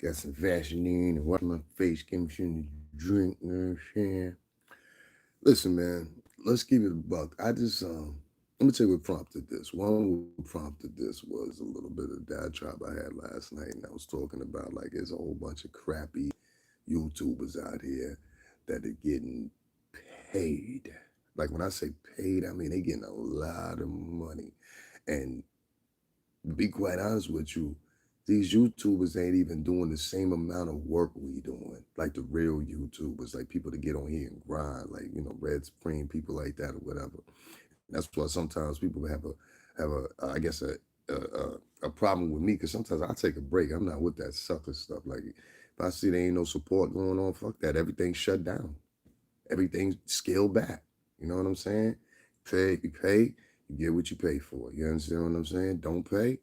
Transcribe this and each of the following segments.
Got some Vaseline and wash my face, give me something to drink, you know what I'm saying? Listen, man, let's keep it a buck. Let me tell you what prompted this. One what prompted this was a little bit of diatribe I had last night, and I was talking about like there's a whole bunch of crappy YouTubers out here that are getting paid. Like when I say paid, I mean they getting a lot of money. And to be quite honest with you, these YouTubers ain't even doing the same amount of work we doing. Like the real YouTubers, like people that get on here and grind, like Red Spring, people like that or whatever. And that's why sometimes people have a I guess a problem with me because sometimes I take a break. I'm not with that sucker stuff. Like if I see there ain't no support going on, fuck that. Everything's shut down. Everything's scaled back. You know what I'm saying? You pay, you get what you pay for. You understand what I'm saying? Don't pay,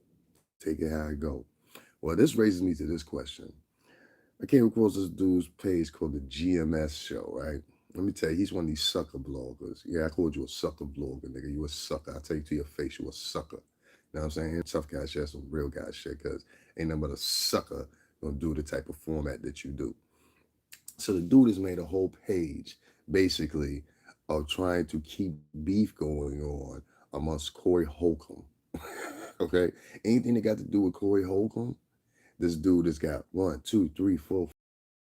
take it how it go. Well, this raises me to this question. I came across this dude's page called the GMS Show, right? Let me tell you, he's one of these sucker bloggers. Yeah, I called you a sucker blogger, nigga. You a sucker. I tell you to your face, you a sucker. You know what I'm saying? Tough guy shit, some real guy shit, because ain't nothing but a sucker gonna do the type of format that you do. So the dude has made a whole page, basically, of trying to keep beef going on amongst Corey Holcomb. Okay? Anything that got to do with Corey Holcomb, this dude has got one, two, three, four,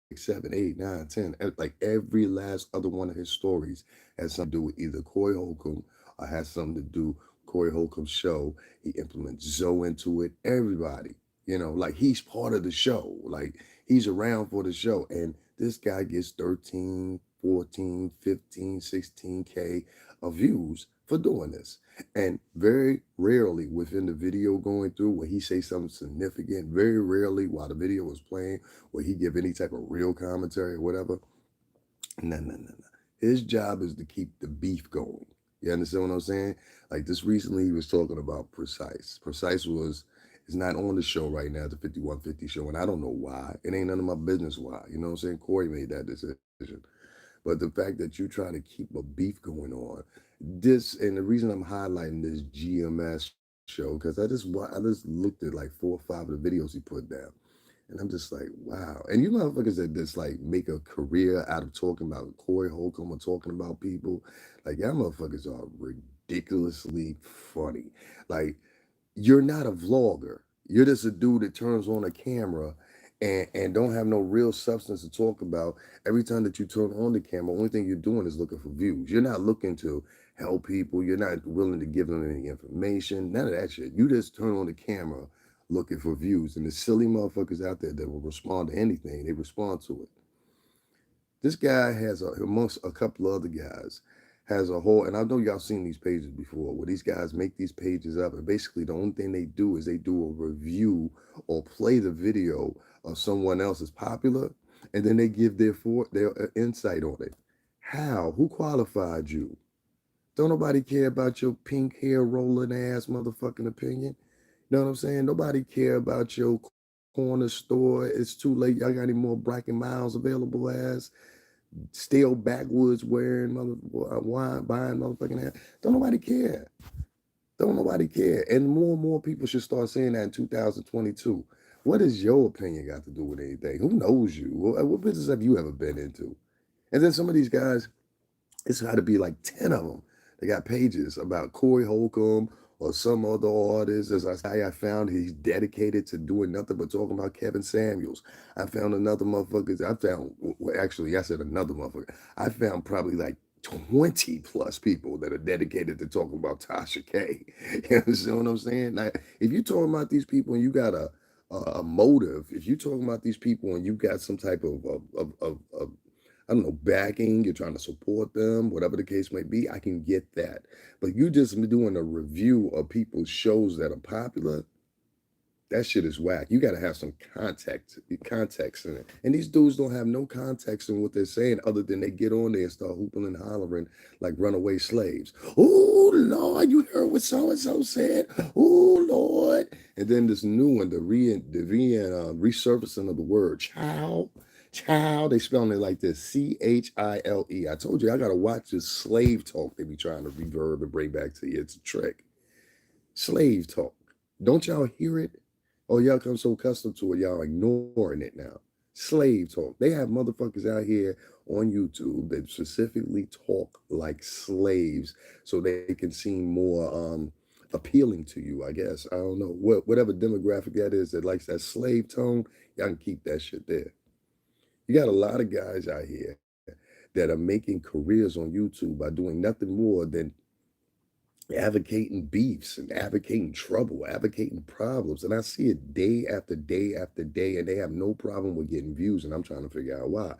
6, 7, 8, 9, 10. Like every last other one of his stories has something to do with either Corey Holcomb or has something to do Corey Holcomb's show. He implements Zoe into it. Everybody, like he's part of the show. Like he's around for the show. And this guy gets 13, 14, 15, 16K of views for doing this. And very rarely within the video going through where he say something significant, very rarely while the video was playing, where he give any type of real commentary or whatever. No, no, no, no. His job is to keep the beef going. You understand what I'm saying? Like this recently, he was talking about Precise. Precise is not on the show right now, the 5150 show, and I don't know why. It ain't none of my business why. You know what I'm saying? Corey made that decision. But the fact that you try to keep a beef going on, and the reason I'm highlighting this GMS show, because I just looked at like 4 or 5 of the videos he put down. And I'm just like, wow. And you motherfuckers that just like make a career out of talking about Corey Holcomb or talking about people, like y'all motherfuckers are ridiculously funny. Like, you're not a vlogger. You're just a dude that turns on a camera and don't have no real substance to talk about. Every time that you turn on the camera, only thing you're doing is looking for views. You're not looking to help people. You're not willing to give them any information. None of that shit. You just turn on the camera looking for views. And the silly motherfuckers out there that will respond to anything, they respond to it. This guy amongst a couple of other guys, has a whole, and I know y'all seen these pages before, where these guys make these pages up, and basically the only thing they do is they do a review or play the video of someone else is popular, and then they give their insight on it. How? Who qualified you? Don't nobody care about your pink hair rolling ass motherfucking opinion. You know what I'm saying? Nobody care about your corner store. It's too late. Y'all got any more Bracken Miles available as still backwoods wearing wine buying motherfucking hair. Don't nobody care. Don't nobody care. And more people should start saying that in 2022. What does your opinion got to do with anything? Who knows you? What business have you ever been into? And then some of these guys, it's got to be like 10 of them. They got pages about Corey Holcomb or some other artist. As I found, he's dedicated to doing nothing but talking about Kevin Samuels. I found another motherfucker. Actually, I said another motherfucker. I found probably like 20 plus people that are dedicated to talking about Tasha K. You understand what I'm saying? Now, if you're talking about these people and you got a motive, if you're talking about these people and you got some type of I don't know, backing, you're trying to support them, whatever the case may be, I can get that. But you just doing a review of people's shows that are popular, that shit is whack. You got to have some context in it. And these dudes don't have no context in what they're saying other than they get on there and start hooping and hollering like runaway slaves. Oh, Lord, you heard what so-and-so said? Oh, Lord. And then this new one, the resurfacing of the word child. Child, they spelling it like this, Chile. I told you, I got to watch this slave talk they be trying to reverb and bring back to you. It's a trick. Slave talk. Don't y'all hear it? Oh, y'all come so accustomed to it, y'all ignoring it now. Slave talk. They have motherfuckers out here on YouTube that specifically talk like slaves so they can seem more appealing to you, I guess. I don't know. Whatever demographic that is that likes that slave tone, y'all can keep that shit there. You got a lot of guys out here that are making careers on YouTube by doing nothing more than advocating beefs and advocating trouble, advocating problems. And I see it day after day after day, and they have no problem with getting views. And I'm trying to figure out why.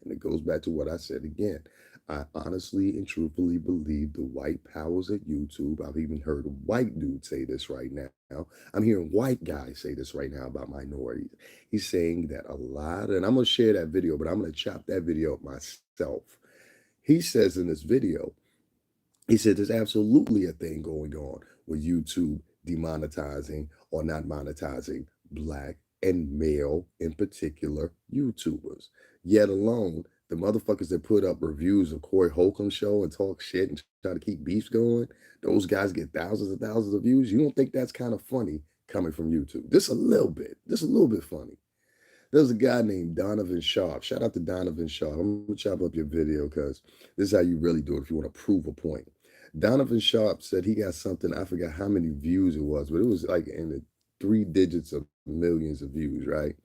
And it goes back to what I said again. I honestly and truthfully believe the white powers at YouTube. I've even heard a white dude say this right now. I'm hearing white guys say this right now about minorities. He's saying that a lot, and I'm going to share that video, but I'm going to chop that video up myself. He says in this video, he said there's absolutely a thing going on with YouTube demonetizing or not monetizing black and male in particular YouTubers. Yet alone, the motherfuckers that put up reviews of Corey Holcomb's show and talk shit and try to keep beefs going, those guys get thousands and thousands of views. You don't think that's kind of funny coming from YouTube? Just a little bit. Just a little bit funny. There's a guy named Donovan Sharp. Shout out to Donovan Sharp. I'm gonna chop up your video because this is how you really do it if you want to prove a point. Donovan Sharp said he got something, I forgot how many views it was, but it was like in the 3 digits of millions of views, right?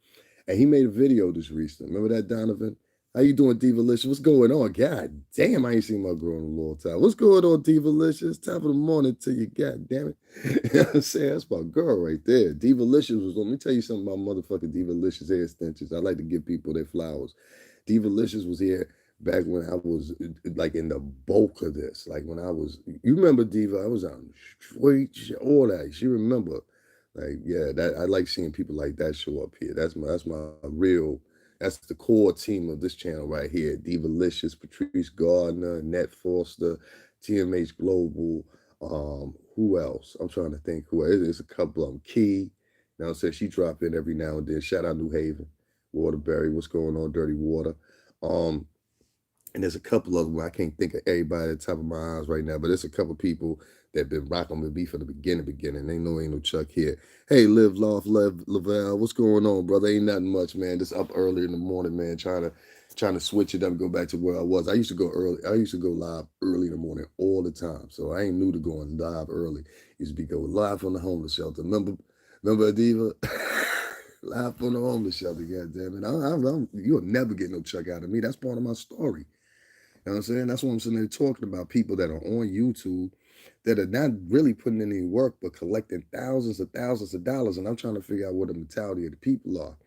And he made a video just recently. Remember that, Donovan? How you doing, Divalicious? What's going on? God damn, I ain't seen my girl in a long time. What's going on, Divalicious? Top of the morning to you, god damn it. You know what I'm saying? That's my girl right there. Divalicious was, let me tell you something about motherfucking Divalicious hair extensions. I like to give people their flowers. Divalicious was here back when I was like in the bulk of this. Like when I was, you remember Diva? I was on straight, all that. She remember. Like, yeah, that I like seeing people like that show up here. That's my real, that's the core team of this channel right here. Divalicious, Patrice Gardner, Ned Foster, TMH Global. Who else? I'm trying to think who else. There's a couple of them. Key. You know what I'm saying? She drop in every now and then. Shout out New Haven. Waterbury, what's going on? Dirty Water. And there's a couple of them. I can't think of everybody at the top of my eyes right now, but there's a couple people that been rocking with me from the beginning. They know ain't no Chuck here. Hey, Live Loft, Lavelle, what's going on, brother? Ain't nothing much, man. Just up early in the morning, man, trying to switch it up and go back to where I was. I used to go early. I used to go live early in the morning all the time. So I ain't new to going live early. Used to be going live from the homeless shelter. Remember Adiva? Live from the homeless shelter, God damn it. You'll never get no Chuck out of me. That's part of my story. You know what I'm saying? That's what I'm sitting there talking about. People that are on YouTube that are not really putting in any work, but collecting thousands of dollars. And I'm trying to figure out what the mentality of the people are.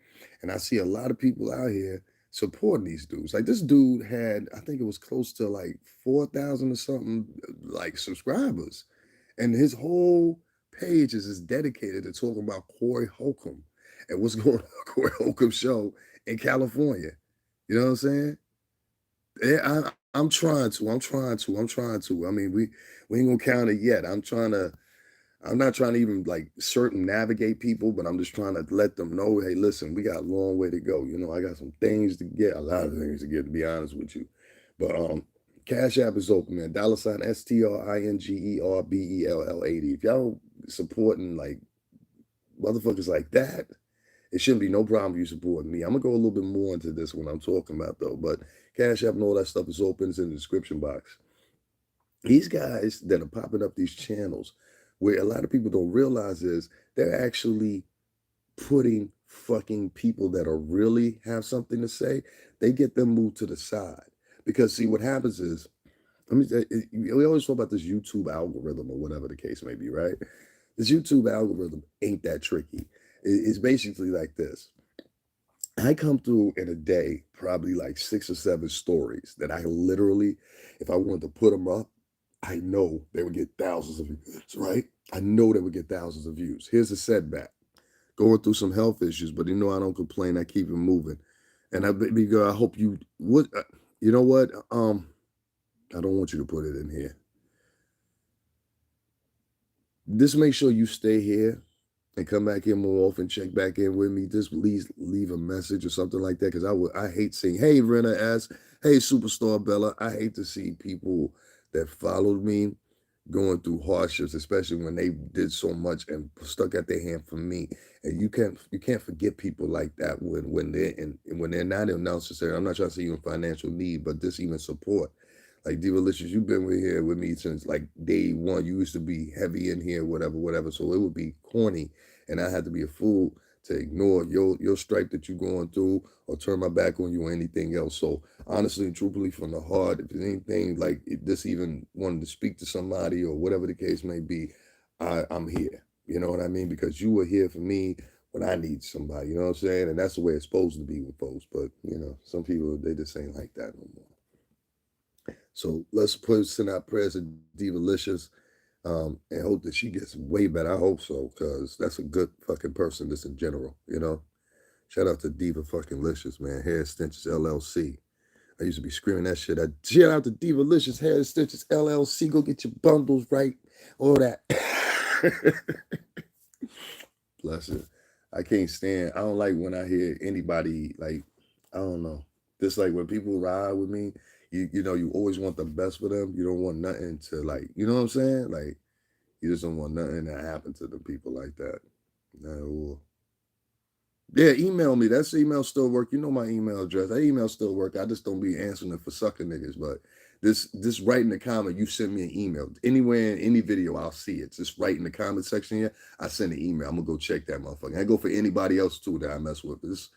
And I see a lot of people out here supporting these dudes. Like this dude had, I think it was close to like 4,000 or something, like subscribers. And his whole page is dedicated to talking about Corey Holcomb and what's going on Corey Holcomb's show in California. You know what I'm saying? Yeah, I'm trying to. I mean, we ain't gonna count it yet. I'm not trying to even like certain navigate people, but I'm just trying to let them know, hey, listen, we got a long way to go. You know, I got some things to get, a lot of things to get, to be honest with you. But Cash App is open, man. $ STRINGERBELL80. If y'all supporting like motherfuckers like that, it shouldn't be no problem if you supporting me. I'm gonna go a little bit more into this when I'm talking about though, but Cash App and all that stuff is open. It's in the description box. These guys that are popping up these channels, where a lot of people don't realize is they're actually putting fucking people that are really have something to say, they get them moved to the side. Because see, what happens is, we always talk about this YouTube algorithm or whatever the case may be, right? This YouTube algorithm ain't that tricky. It's basically like this. I come through in a day, probably like 6 or 7 stories that I literally, if I wanted to put them up, I know they would get thousands of views, right? I know they would get thousands of views. Here's a setback. Going through some health issues, but you know I don't complain. I keep it moving. And baby girl, I hope you would, you know what? I don't want you to put it in here. Just make sure you stay here and come back in more often, check back in with me. Just please leave a message or something like that. Cause I hate seeing, hey, Rena S, hey, Superstar Bella. I hate to see people that followed me going through hardships, especially when they did so much and stuck out their hand for me. And you can't forget people like that when they're when they're not in necessary. I'm not trying to say you in financial need, but just even support. Like Divalicious, you've been here with me since like day one. You used to be heavy in here, whatever, whatever. So it would be corny, and I had to be a fool to ignore your stripe that you're going through or turn my back on you or anything else. So honestly and truthfully, from the heart, if there's anything like this, even wanting to speak to somebody or whatever the case may be, I'm here. You know what I mean? Because you were here for me when I need somebody. You know what I'm saying? And that's the way it's supposed to be with folks. But some people they just ain't like that no more. So let's send out prayers to Divalicious, and hope that she gets way better. I hope so, because that's a good fucking person, just in general. Shout out to Diva fucking Licious, man. Hair Extensions LLC. I used to be screaming that shit. Shout out to Divalicious Hair Extensions LLC. Go get your bundles right. All that. Bless it. I can't stand. I don't like when I hear anybody like, I don't know. Just like when people ride with me, you always want the best for them. You don't want nothing to like, you know what I'm saying? Like you just don't want nothing to happen to the people like that. No. Yeah, email me. That's email still work. You know my email address. That email still work. I just don't be answering it for sucker niggas. But this write in the comment, you send me an email. Anywhere in any video, I'll see it. Just write in the comment section here. I send an email. I'm gonna go check that motherfucker. I go for anybody else too that I mess with. Just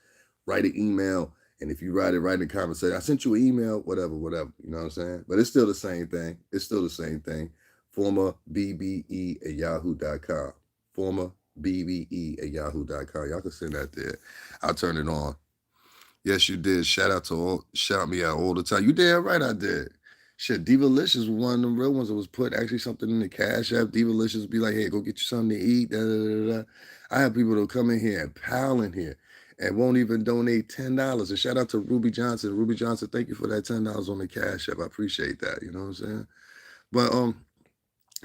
write an email. And if you write it right in the comment section, I sent you an email, whatever, whatever. You know what I'm saying? But it's still the same thing. It's still the same thing. Former BBE at yahoo.com. Former BBE at yahoo.com. Y'all can send that there. I'll turn it on. Yes, you did. Shout me out all the time. You damn right I did. Shit, Divalicious was one of them real ones that was put actually something in the cash app. Divalicious be like, hey, go get you something to eat. Da, da, da, da. I have people that come in here and pal in here and won't even donate $10. And shout out to Ruby Johnson. Ruby Johnson, thank you for that $10 on the cash app. I appreciate that. You know what I'm saying? But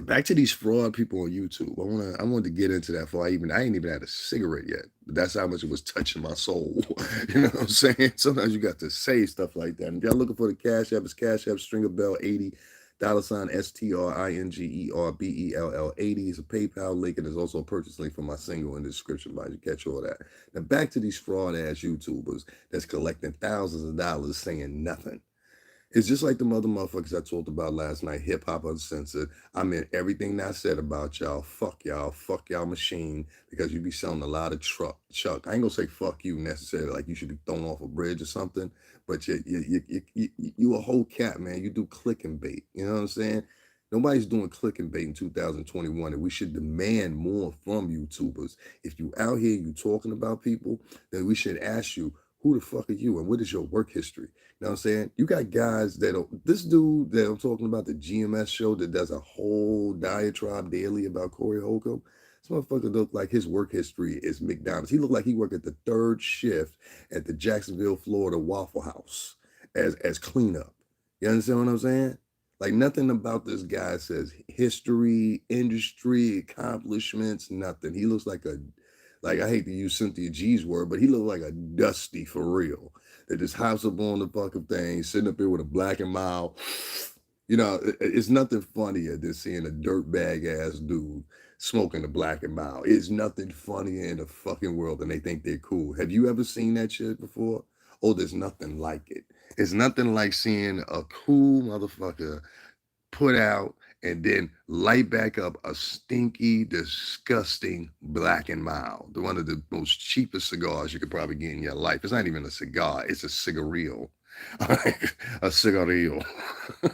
back to these fraud people on YouTube. I wanted to get into that before I ain't even had a cigarette yet. But that's how much it was touching my soul. You know what I'm saying? Sometimes you got to say stuff like that. And if y'all looking for the Cash App, it's Cash App Stringer Bell 80 $STRINGERBELL 80 is a PayPal link, and there's also a purchase link for my single in the description box. You catch all that. Now back to these fraud ass YouTubers that's collecting thousands of dollars saying nothing. It's just like the motherfuckers I talked about last night, Hip Hop Uncensored. I meant everything that I said about y'all. Fuck y'all machine, because you be selling a lot of chuck. I ain't gonna say fuck you necessarily, like you should be thrown off a bridge or something, but you a whole cat, man. You do click and bait. You know what I'm saying? Nobody's doing click and bait in 2021, and we should demand more from YouTubers. If you out here, you talking about people, then we should ask you, who the fuck are you and what is your work history? You know what I'm saying? You got guys this dude that I'm talking about, the GMS show that does a whole diatribe daily about Corey Holcomb. This motherfucker look like his work history is McDonald's. He looked like he worked at the third shift at the Jacksonville, Florida Waffle House as cleanup. You understand what I'm saying? Like nothing about this guy says history, industry, accomplishments, nothing. He looks like I hate to use Cynthia G's word, but he looked like a dusty for real. That just hops up on the fucking thing, sitting up here with a black and mild. It's nothing funnier than seeing a dirtbag ass dude smoking a black and mild. It's nothing funnier in the fucking world, and they think they're cool. Have you ever seen that shit before? Oh, there's nothing like it. It's nothing like seeing a cool motherfucker put out and then light back up a stinky, disgusting black and mild. One of the most cheapest cigars you could probably get in your life. It's not even a cigar, it's a cigarillo. A cigarillo.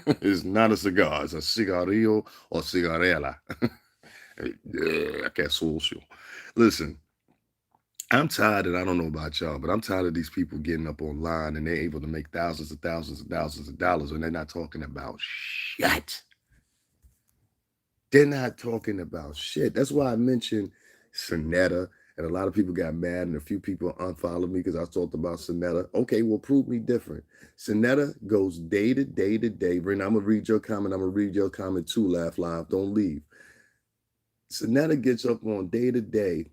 It's not a cigar, it's a cigarillo or cigarella. I can't social. Listen, I'm tired, and I don't know about y'all, but I'm tired of these people getting up online and they're able to make thousands and thousands and thousands of dollars when they're not talking about shit. They're not talking about shit. That's why I mentioned Sonetta, and a lot of people got mad, and a few people unfollowed me because I talked about Sonetta. Okay, well, prove me different. Sonetta goes day to day to day. Brenda, I'm going to read your comment. I'm going to read your comment too, Laugh Live. Don't leave. Sonetta gets up on day to day,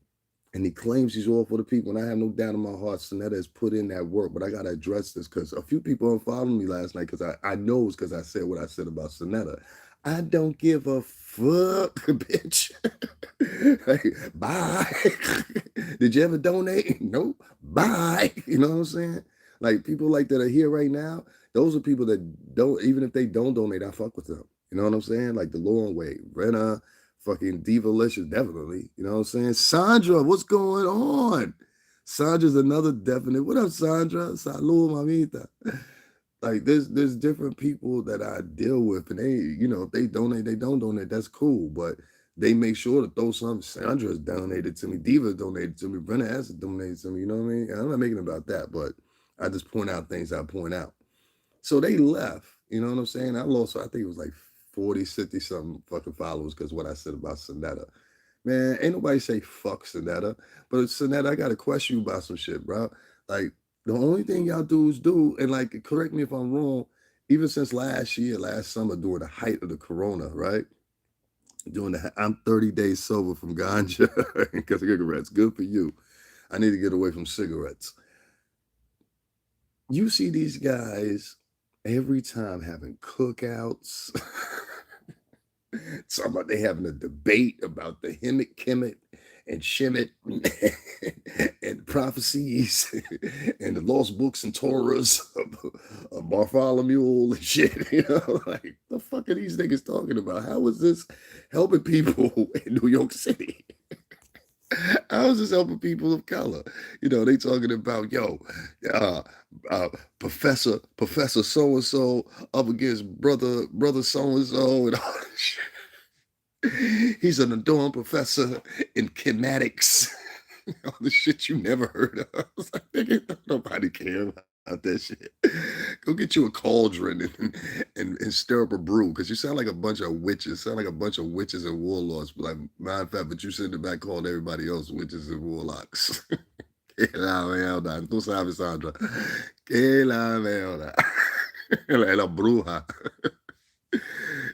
and he claims he's all for the people, and I have no doubt in my heart Sonetta has put in that work, but I got to address this because a few people unfollowed me last night because I know it's because I said what I said about Sonetta. I don't give a fuck, bitch. Like, bye. Did you ever donate? Nope. Bye. You know what I'm saying? Like people like that are here right now. Those are people that don't, even if they don't donate, I fuck with them. You know what I'm saying? Like the long way. Rena, fucking Divalicious, definitely. You know what I'm saying? Sandra, what's going on? Sandra's another definite. What up, Sandra? Salud, mamita. Like there's different people that I deal with, and they, you know, if they donate, they don't donate, that's cool. But they make sure to throw some. Sandra's donated to me, Diva donated to me, Brenna has donated to me, you know what I mean? And I'm not making it about that, but I just point out things I point out. So they left, you know what I'm saying? I lost, I think it was like 40, 50 something fucking followers because what I said about Sonetta. Man, ain't nobody say fuck Sonetta. But Sonetta, I got to question you about some shit, bro. Like, the only thing y'all dudes do, and like, correct me if I'm wrong, even since last year, last summer, during the height of the corona, right? I'm 30 days sober from ganja because cigarettes. Good for you. I need to get away from cigarettes. You see these guys every time having cookouts. Talking about they having a debate about the Hemet, Kemet, and Shemet, and prophecies, and the lost books and Torahs of Bartholomew and shit. You know, like the fuck are these niggas talking about? How is this helping people in New York City? How is this helping people of color? You know, they talking about uh, Professor so and so up against brother so and so and all this shit. He's an adorned professor in kinematics. All the shit you never heard of. I was like, nigga, nobody care about that shit. Go get you a cauldron and stir up a brew because you sound like a bunch of witches. Sound like a bunch of witches and warlords. Like, matter of fact, but you sitting back calling everybody else witches and warlocks. Que la mierda. Tú sabes, Sandra. Que la mierda. La bruja.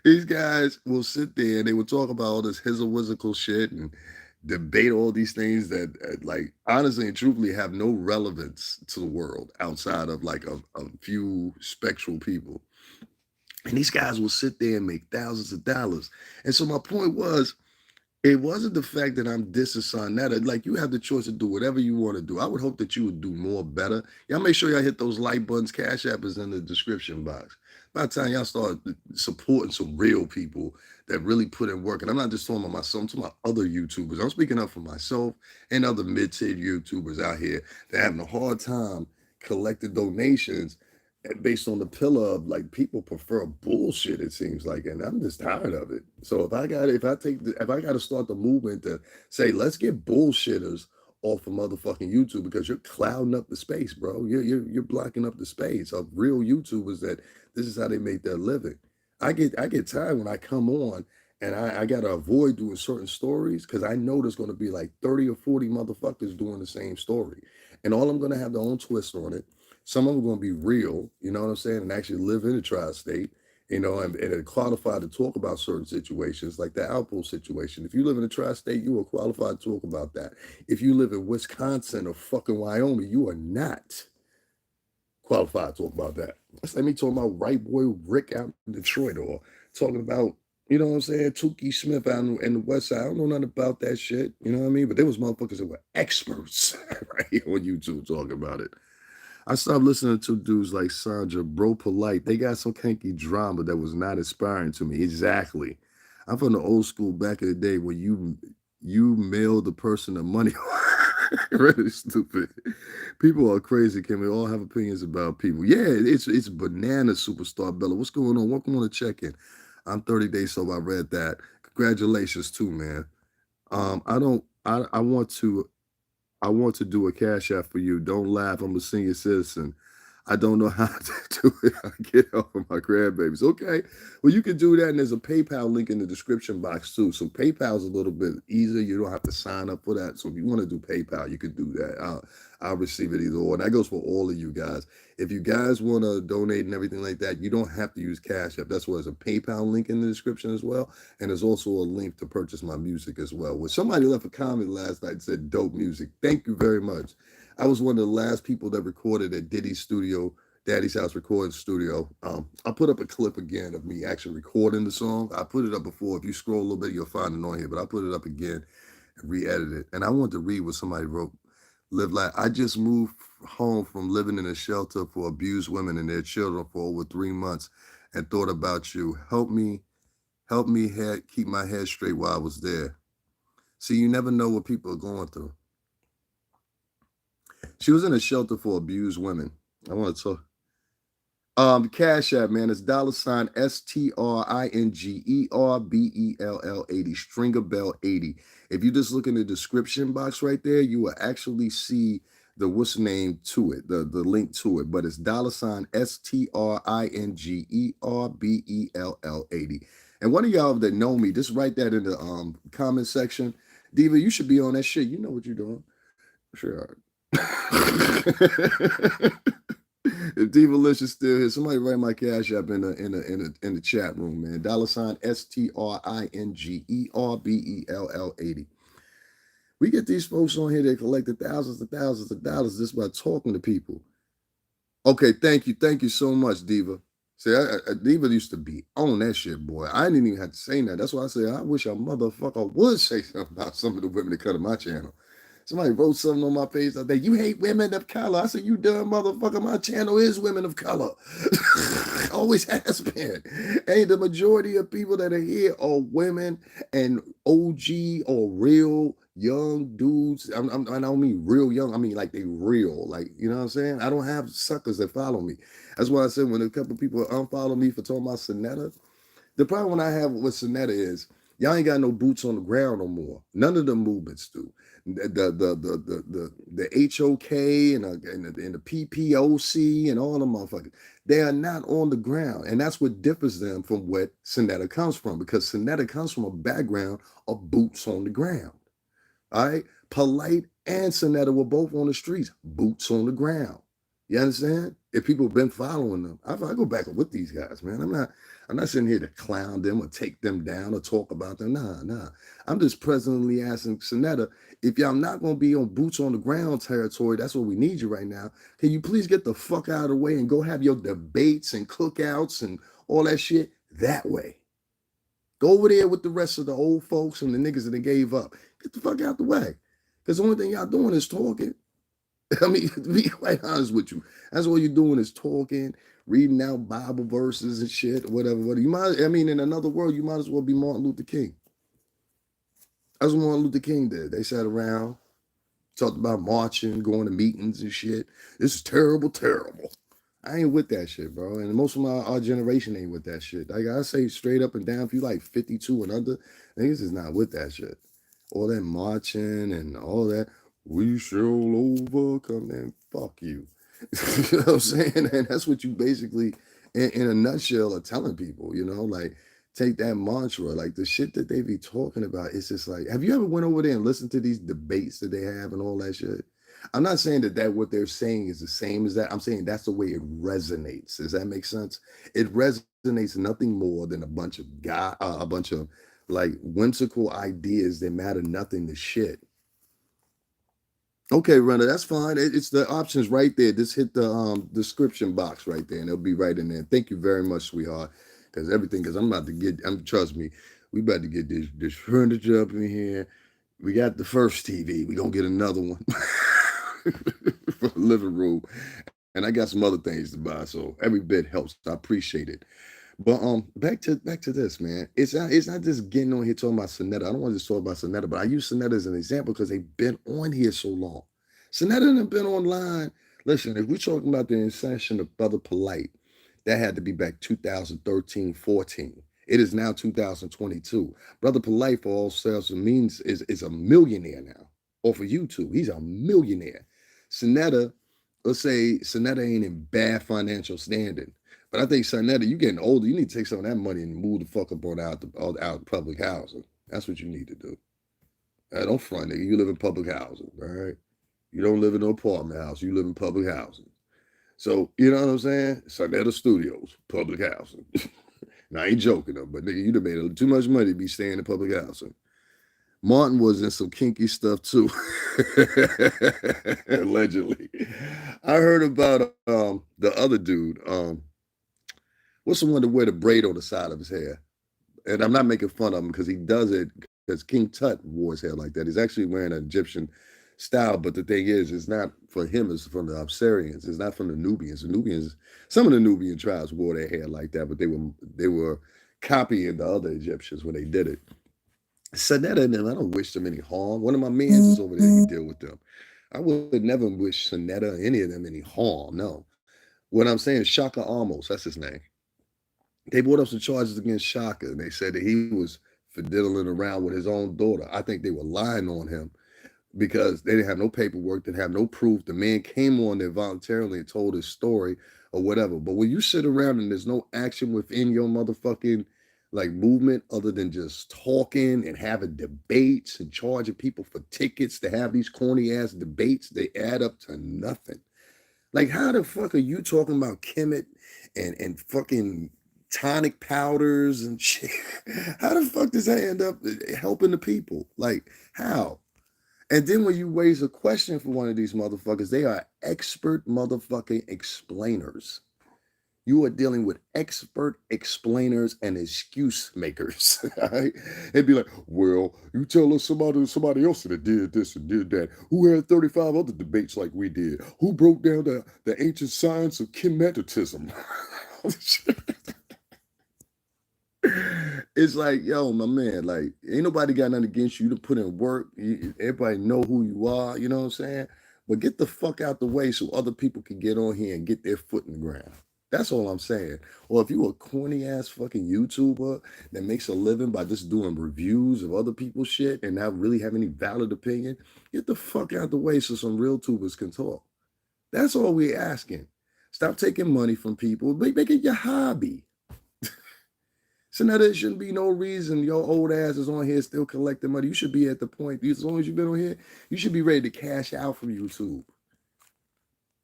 These guys will sit there and they will talk about all this whizzical shit and debate all these things that, like, honestly and truthfully, have no relevance to the world outside of like a few spectral people. And these guys will sit there and make thousands of dollars. And so my point was, it wasn't the fact that I'm dissing that. Like you have the choice to do whatever you want to do. I would hope that you would do more better. Y'all make sure y'all hit those like buttons. Cash App is in the description box. By the time y'all start supporting some real people that really put in work, and I'm not just talking about myself, I'm talking about other YouTubers. I'm speaking up for myself and other mid-tier YouTubers out here that are having a hard time collecting donations based on the pillar of like people prefer bullshit, it seems like, and I'm just tired of it. So if I got to start the movement to say let's get bullshitters off of motherfucking YouTube because you're clouding up the space, bro. You're blocking up the space of real YouTubers that this is how they make their living. I get tired when I come on and I gotta avoid doing certain stories because I know there's gonna be like 30 or 40 motherfuckers doing the same story. And all I'm gonna have their own twist on it. Some of them are going to be real, you know what I'm saying, and actually live in the tri-state, you know, and are qualified to talk about certain situations like the Outpost situation. If you live in the tri-state, you are qualified to talk about that. If you live in Wisconsin or fucking Wyoming, you are not qualified to talk about that. That's like me talking about Right Boy Rick out in Detroit or talking about, you know what I'm saying, Tukey Smith out in the West Side. I don't know nothing about that shit, you know what I mean? But there was motherfuckers that were experts right here on YouTube talking about it. I stopped listening to dudes like Sandra, Bro Polite. They got some kinky drama that was not inspiring to me. Exactly. I'm from the old school back in the day where you mail the person the money. Really stupid. People are crazy. Can we all have opinions about people? Yeah, it's banana superstar Bella. What's going on? Welcome on the check-in. I'm 30 days sober. I read that. Congratulations too, man. I don't I want to do a cash app for you. Don't laugh. I'm a senior citizen. I don't know how to do it. I get help from my grandbabies. Okay. Well, you can do that. And there's a PayPal link in the description box too. So PayPal's a little bit easier. You don't have to sign up for that. So if you want to do PayPal, you could do that. I'll receive it either or. And that goes for all of you guys. If you guys want to donate and everything like that, you don't have to use Cash App. That's why there's a PayPal link in the description as well. And there's also a link to purchase my music as well. When somebody left a comment last night and said dope music. Thank you very much. I was one of the last people that recorded at Diddy's studio Daddy's House Recording Studio. I put up a clip again of me actually recording the song. I put it up before. If you scroll a little bit, you'll find it on here. But I put it up again and re-edit it. And I want to read what somebody wrote. Live like I just moved home from living in a shelter for abused women and their children for over 3 months, and thought about you. Help me keep my head straight while I was there. See, you never know what people are going through. She was in a shelter for abused women. I want to talk. Cash App, man, it's $ STRINGERBELL 80, Stringer Bell 80. If you just look in the description box right there, you will actually see the what's the name to it, the link to it. But it's $STRINGERBELL 80. And one of y'all that know me, just write that in the comment section. Diva, you should be on that shit. You know what you're doing. Sure. If Diva Lish is still here, somebody write my cash app in the chat room, man. $STRINGERBELL 80. We get these folks on here that collected thousands and thousands of dollars just by talking to people. Okay, thank you so much, Diva. See, Diva used to be on that shit, boy. I didn't even have to say that. That's why I say I wish a motherfucker would say something about some of the women that come to my channel. Somebody wrote something on my page like that. You hate women of color. I said, you dumb motherfucker. My channel is women of color. Always has been. Hey, the majority of people that are here are women and OG or real young dudes. I don't mean real young. I mean like they real. Like, you know what I'm saying? I don't have suckers that follow me. That's why I said when a couple of people unfollow me for talking about Sonetta, the problem I have with Sonetta is y'all ain't got no boots on the ground no more. None of the movements do. The HOK and the PPOC and all the motherfuckers, they are not on the ground. And that's what differs them from what Sonetta comes from, because Sonetta comes from a background of boots on the ground. All right. Polite and Sonetta were both on the streets, boots on the ground. You understand? If people have been following them, I go back with these guys, man. I'm not sitting here to clown them or take them down or talk about them. Nah. I'm just presently asking Sonetta, if y'all not gonna be on boots on the ground territory, that's what we need you right now. Can you please get the fuck out of the way and go have your debates and cookouts and all that shit that way? Go over there with the rest of the old folks and the niggas that they gave up. Get the fuck out the way. Because the only thing y'all doing is talking. I mean, to be quite honest with you, that's all you're doing is talking, reading out Bible verses and shit, whatever. You might, I mean, in another world, you might as well be Martin Luther King. That's what Martin Luther King did. They sat around, talked about marching, going to meetings and shit. This is terrible, terrible. I ain't with that shit, bro. And most of our generation ain't with that shit. Like I say straight up and down, if you like 52 and under, niggas is not with that shit. All that marching and all that. We shall overcome, and fuck you. You know what I'm saying? And that's what you basically, in a nutshell, are telling people, you know, like take that mantra, like the shit that they be talking about. It's just like, have you ever went over there and listened to these debates that they have and all that shit? I'm not saying that what they're saying is the same as that. I'm saying that's the way it resonates. Does that make sense? It resonates nothing more than a bunch of like whimsical ideas that matter nothing to shit. Okay, Rena, that's fine. It's the options right there. Just hit the description box right there, and it'll be right in there. Thank you very much, sweetheart. Because I'm about to get. Trust me, we about to get this furniture up in here. We got the first TV. We gonna get another one for the living room, and I got some other things to buy. So every bit helps. I appreciate it. But back to this, man. It's not just getting on here talking about Sonetta. I don't want to just talk about Sonetta, but I use Sonetta as an example because they've been on here so long. Sonetta have been online. Listen, if we're talking about the inception of Brother Polite, that had to be back 2013, 14. It is now 2022. Brother Polite, for all sales and means, is a millionaire now. Off of YouTube. He's a millionaire. Sonetta, let's say Sonetta ain't in bad financial standing. But I think Sonetta, you getting older, you need to take some of that money and move the fuck up on out public housing. That's what you need to do. Don't front it. You live in public housing, all right? You don't live in no apartment house. You live in public housing. So, you know what I'm saying? Sonetta Studios, public housing. Now, I ain't joking though, but nigga, you'd have made too much money to be staying in public housing. Martin was in some kinky stuff too. Allegedly. I heard about the other dude, what's the one that wear the braid on the side of his hair? And I'm not making fun of him because he does it because King Tut wore his hair like that. He's actually wearing an Egyptian style, but the thing is, it's not for him, it's from the Obsarians. It's not from the Nubians. The Nubians, some of the Nubian tribes wore their hair like that, but they were copying the other Egyptians when they did it. Sonetta and them, I don't wish them any harm. One of my mans is over there, he deal with them. I would never wish Sonetta or any of them any harm. No. What I'm saying is Shaka Amos, that's his name. They brought up some charges against Shaka, and they said that he was fiddling around with his own daughter. I think they were lying on him because they didn't have no paperwork, didn't have no proof. The man came on there voluntarily and told his story or whatever. But when you sit around and there's no action within your motherfucking like movement other than just talking and having debates and charging people for tickets to have these corny ass debates, they add up to nothing. Like, how the fuck are you talking about Kemet and fucking tonic powders and shit? How the fuck does that end up helping the people? Like, how? And then when you raise a question for one of these motherfuckers, they are expert motherfucking explainers. You are dealing with expert explainers and excuse makers. Right? They'd be like, well, you tell us somebody else that did this and did that. Who had 35 other debates like we did? Who broke down the ancient science of Kemetism? It's like, yo, my man, like, ain't nobody got nothing against you to put in work. Everybody know who you are, you know what I'm saying? But get the fuck out the way so other people can get on here and get their foot in the ground. That's all I'm saying. Or if you a corny ass fucking YouTuber that makes a living by just doing reviews of other people's shit and not really have any valid opinion, get the fuck out the way so some real tubers can talk. That's all we're asking. Stop taking money from people. Make it your hobby. So now there shouldn't be no reason your old ass is on here still collecting money. You should be at the point, as long as you've been on here, you should be ready to cash out from YouTube.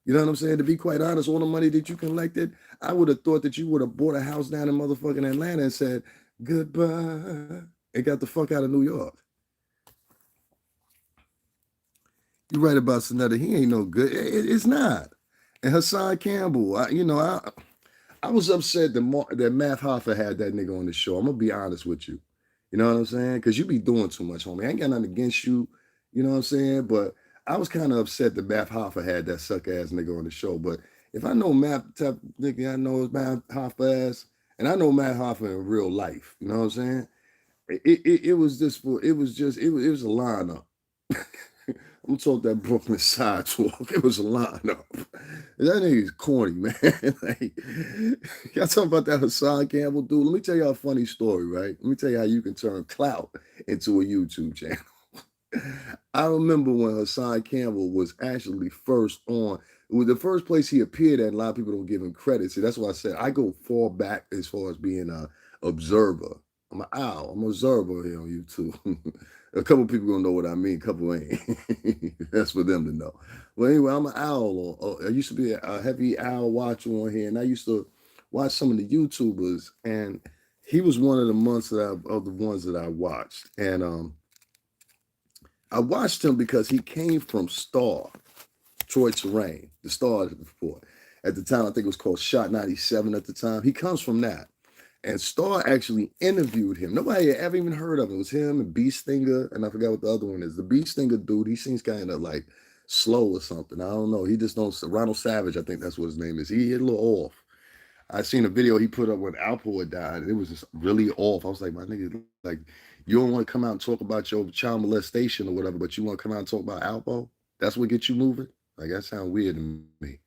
You know what I'm saying? To be quite honest, all the money that you collected, I would have thought that you would have bought a house down in motherfucking Atlanta and said, goodbye, and got the fuck out of New York. You're right about Sonetta. He ain't no good. It's not. And Hassan Campbell, I was upset that Matt Hoffa had that nigga on the show. I'm gonna be honest with you. You know what I'm saying? Because you be doing too much, homie. I ain't got nothing against you. You know what I'm saying? But I was kind of upset that Matt Hoffa had that suck ass nigga on the show. But if I know Matt type nigga, I know it's Matt Hoffa ass, and I know Matt Hoffa in real life. You know what I'm saying? It was just it was a lineup. I'm gonna talk that Brooklyn side talk. It was a lineup. That nigga's corny, man. Like, y'all talking about that Hassan Campbell dude? Let me tell y'all a funny story, right? Let me tell you how you can turn clout into a YouTube channel. I remember when Hassan Campbell was actually first on. It was the first place he appeared at. A lot of people don't give him credit. See, that's why I said I go far back as far as being a observer. I'm an owl. I'm an observer here on YouTube. A couple people gonna know what I mean. A couple ain't. That's for them to know. Well, anyway, I'm an owl. I used to be a heavy owl watcher on here, and I used to watch some of the YouTubers, and he was one of the of the ones that I watched, and I watched him because he came from Star, Troy Terrain, the Star Report. At the time, I think it was called Shot 97 at the time. He comes from that. And Star actually interviewed him. Nobody had ever even heard of him. It was him and Beast Stinger, and I forgot what the other one is. The Beast Stinger dude, he seems kind of like slow or something. I don't know. He just don't. Ronald Savage, I think that's what his name is. He hit a little off. I seen a video he put up when Alpo had died. It was just really off. I was like, my nigga, like, you don't want to come out and talk about your child molestation or whatever, but you want to come out and talk about Alpo? That's what gets you moving? Like, that sounds weird to me.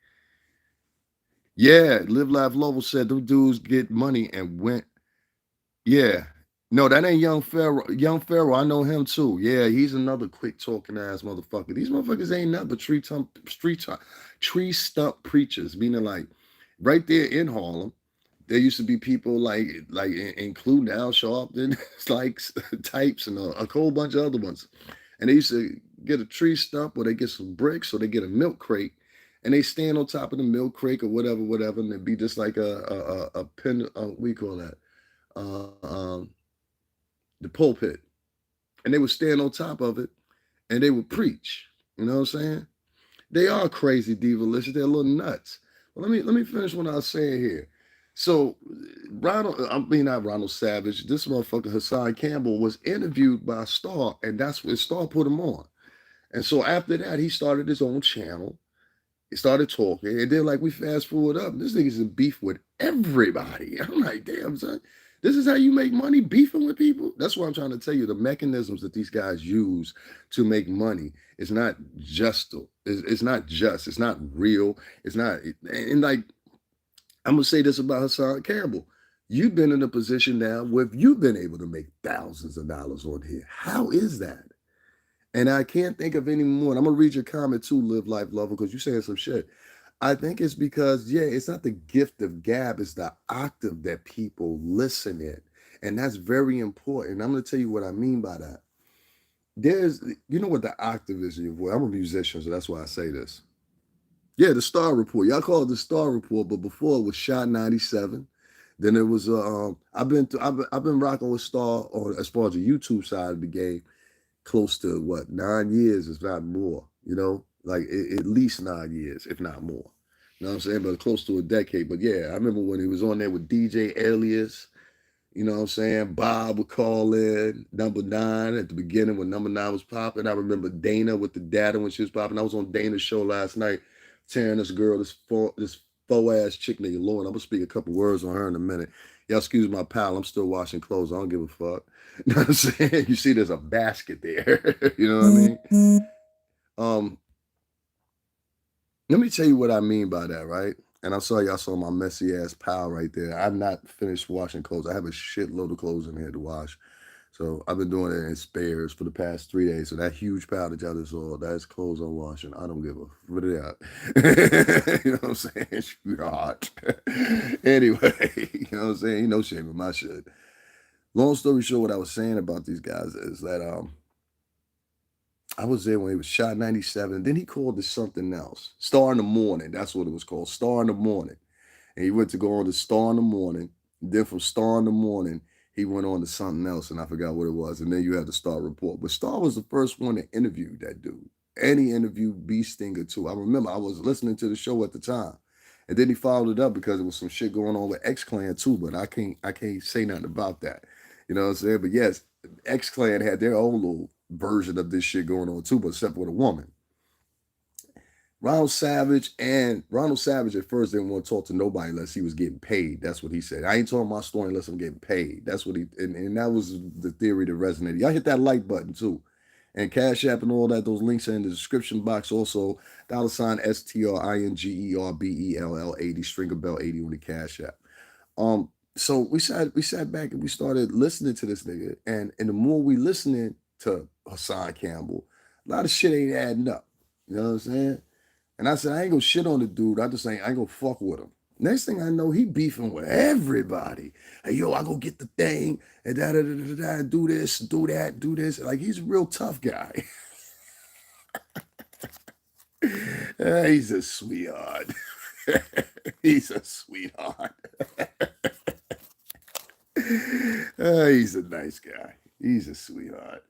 Yeah, Live Laugh Lovell said them dudes get money and went. Yeah. No, that ain't Young Pharaoh. Young Pharaoh, I know him too. Yeah, he's another quick talking ass motherfucker. These motherfuckers ain't nothing but tree stump preachers. Meaning like right there in Harlem, there used to be people including Al Sharpton, like types and a whole bunch of other ones. And they used to get a tree stump or they get some bricks or they get a milk crate and they stand on top of the milk crate or whatever, and it'd be just like a pen, we call that uh, um, the pulpit, and they would stand on top of it and they would preach. You know what I'm saying? They are crazy divalicious. They're a little nuts. let me finish what I was saying here. So not Ronald Savage. This motherfucker Hassan Campbell was interviewed by Star, and that's what Star put him on. And so after that, he started his own channel. He started talking, and then like we fast forward up, this nigga's in beef with everybody. I'm like, damn son, this is how you make money beefing with people. That's what I'm trying to tell you. The mechanisms that these guys use to make money is not just. It's not just. It's not real. It's not. And like I'm gonna say this about Hassan Campbell. You've been in a position now where you've been able to make thousands of dollars on here. How is that? And I can't think of any more. And I'm gonna read your comment too, Live Life Lover, because you're saying some shit. I think it's because, yeah, it's not the gift of gab, it's the octave that people listen in. And that's very important. I'm gonna tell you what I mean by that. You know what the octave is in your voice. I'm a musician, so that's why I say this. Yeah, the Star Report. Y'all call it the Star Report, but before it was Shot 97. Then it was I've been rocking with Star on as far as the YouTube side of the game close to what 9 years, if not more. Like at least 9 years, if not more. You know what I'm saying? But close to a decade. But yeah, I remember when he was on there with DJ Alias. You know what I'm saying? Bob would call in number nine at the beginning when number nine was popping. I remember Dana with the data when she was popping. I was on Dana's show last night, tearing this girl, this faux ass chick nigga Lauren. I'm gonna speak a couple words on her in a minute. Y'all excuse my pal. I'm still washing clothes. I don't give a fuck. You know what I'm saying? You see, there's a basket there. You know what I mean? Um, Let me tell you what I mean by that, right? And I'm sorry y'all saw my messy ass pile right there. I'm not finished washing clothes. I have a shitload of clothes in here to wash. So I've been doing it in spares for the past 3 days. So that huge pile that y'all just saw, that's clothes I'm washing. I don't give a rid of that. You know what I'm saying? Sweetheart. Anyway, you know what I'm saying? Ain't no shame in my shit. Long story short, what I was saying about these guys is that I was there when he was Shot 97. Then he called it something else. Star in the Morning. That's what it was called. Star in the Morning. And he went to go on to Star in the Morning. Then from Star in the Morning, he went on to something else, and I forgot what it was. And then you had the Star Report. But Star was the first one to interview that dude. And he interviewed B Stinger too. I remember I was listening to the show at the time. And then he followed it up because there was some shit going on with X Clan too, but I can't say nothing about that. You know what I'm saying? But yes, X Clan had their own little version of this shit going on too, but except with a woman. Ronald Savage at first didn't want to talk to nobody unless he was getting paid. That's what he said. I ain't telling my story unless I'm getting paid. That's what and that was the theory that resonated. Y'all hit that like button too. And Cash App and all that, those links are in the description box. Also, $ STRINGERBELL 80, Stringer Bell 80 on the Cash App. So we sat back and we started listening to this nigga. And the more we listening to Hassan Campbell, a lot of shit ain't adding up. You know what I'm saying? And I said, I ain't gonna shit on the dude. I ain't gonna fuck with him. Next thing I know, he beefing with everybody. Hey, yo, I go get the thing and do this, do that, do this. Like he's a real tough guy. He's a sweetheart. He's a sweetheart. He's a nice guy. He's a sweetheart.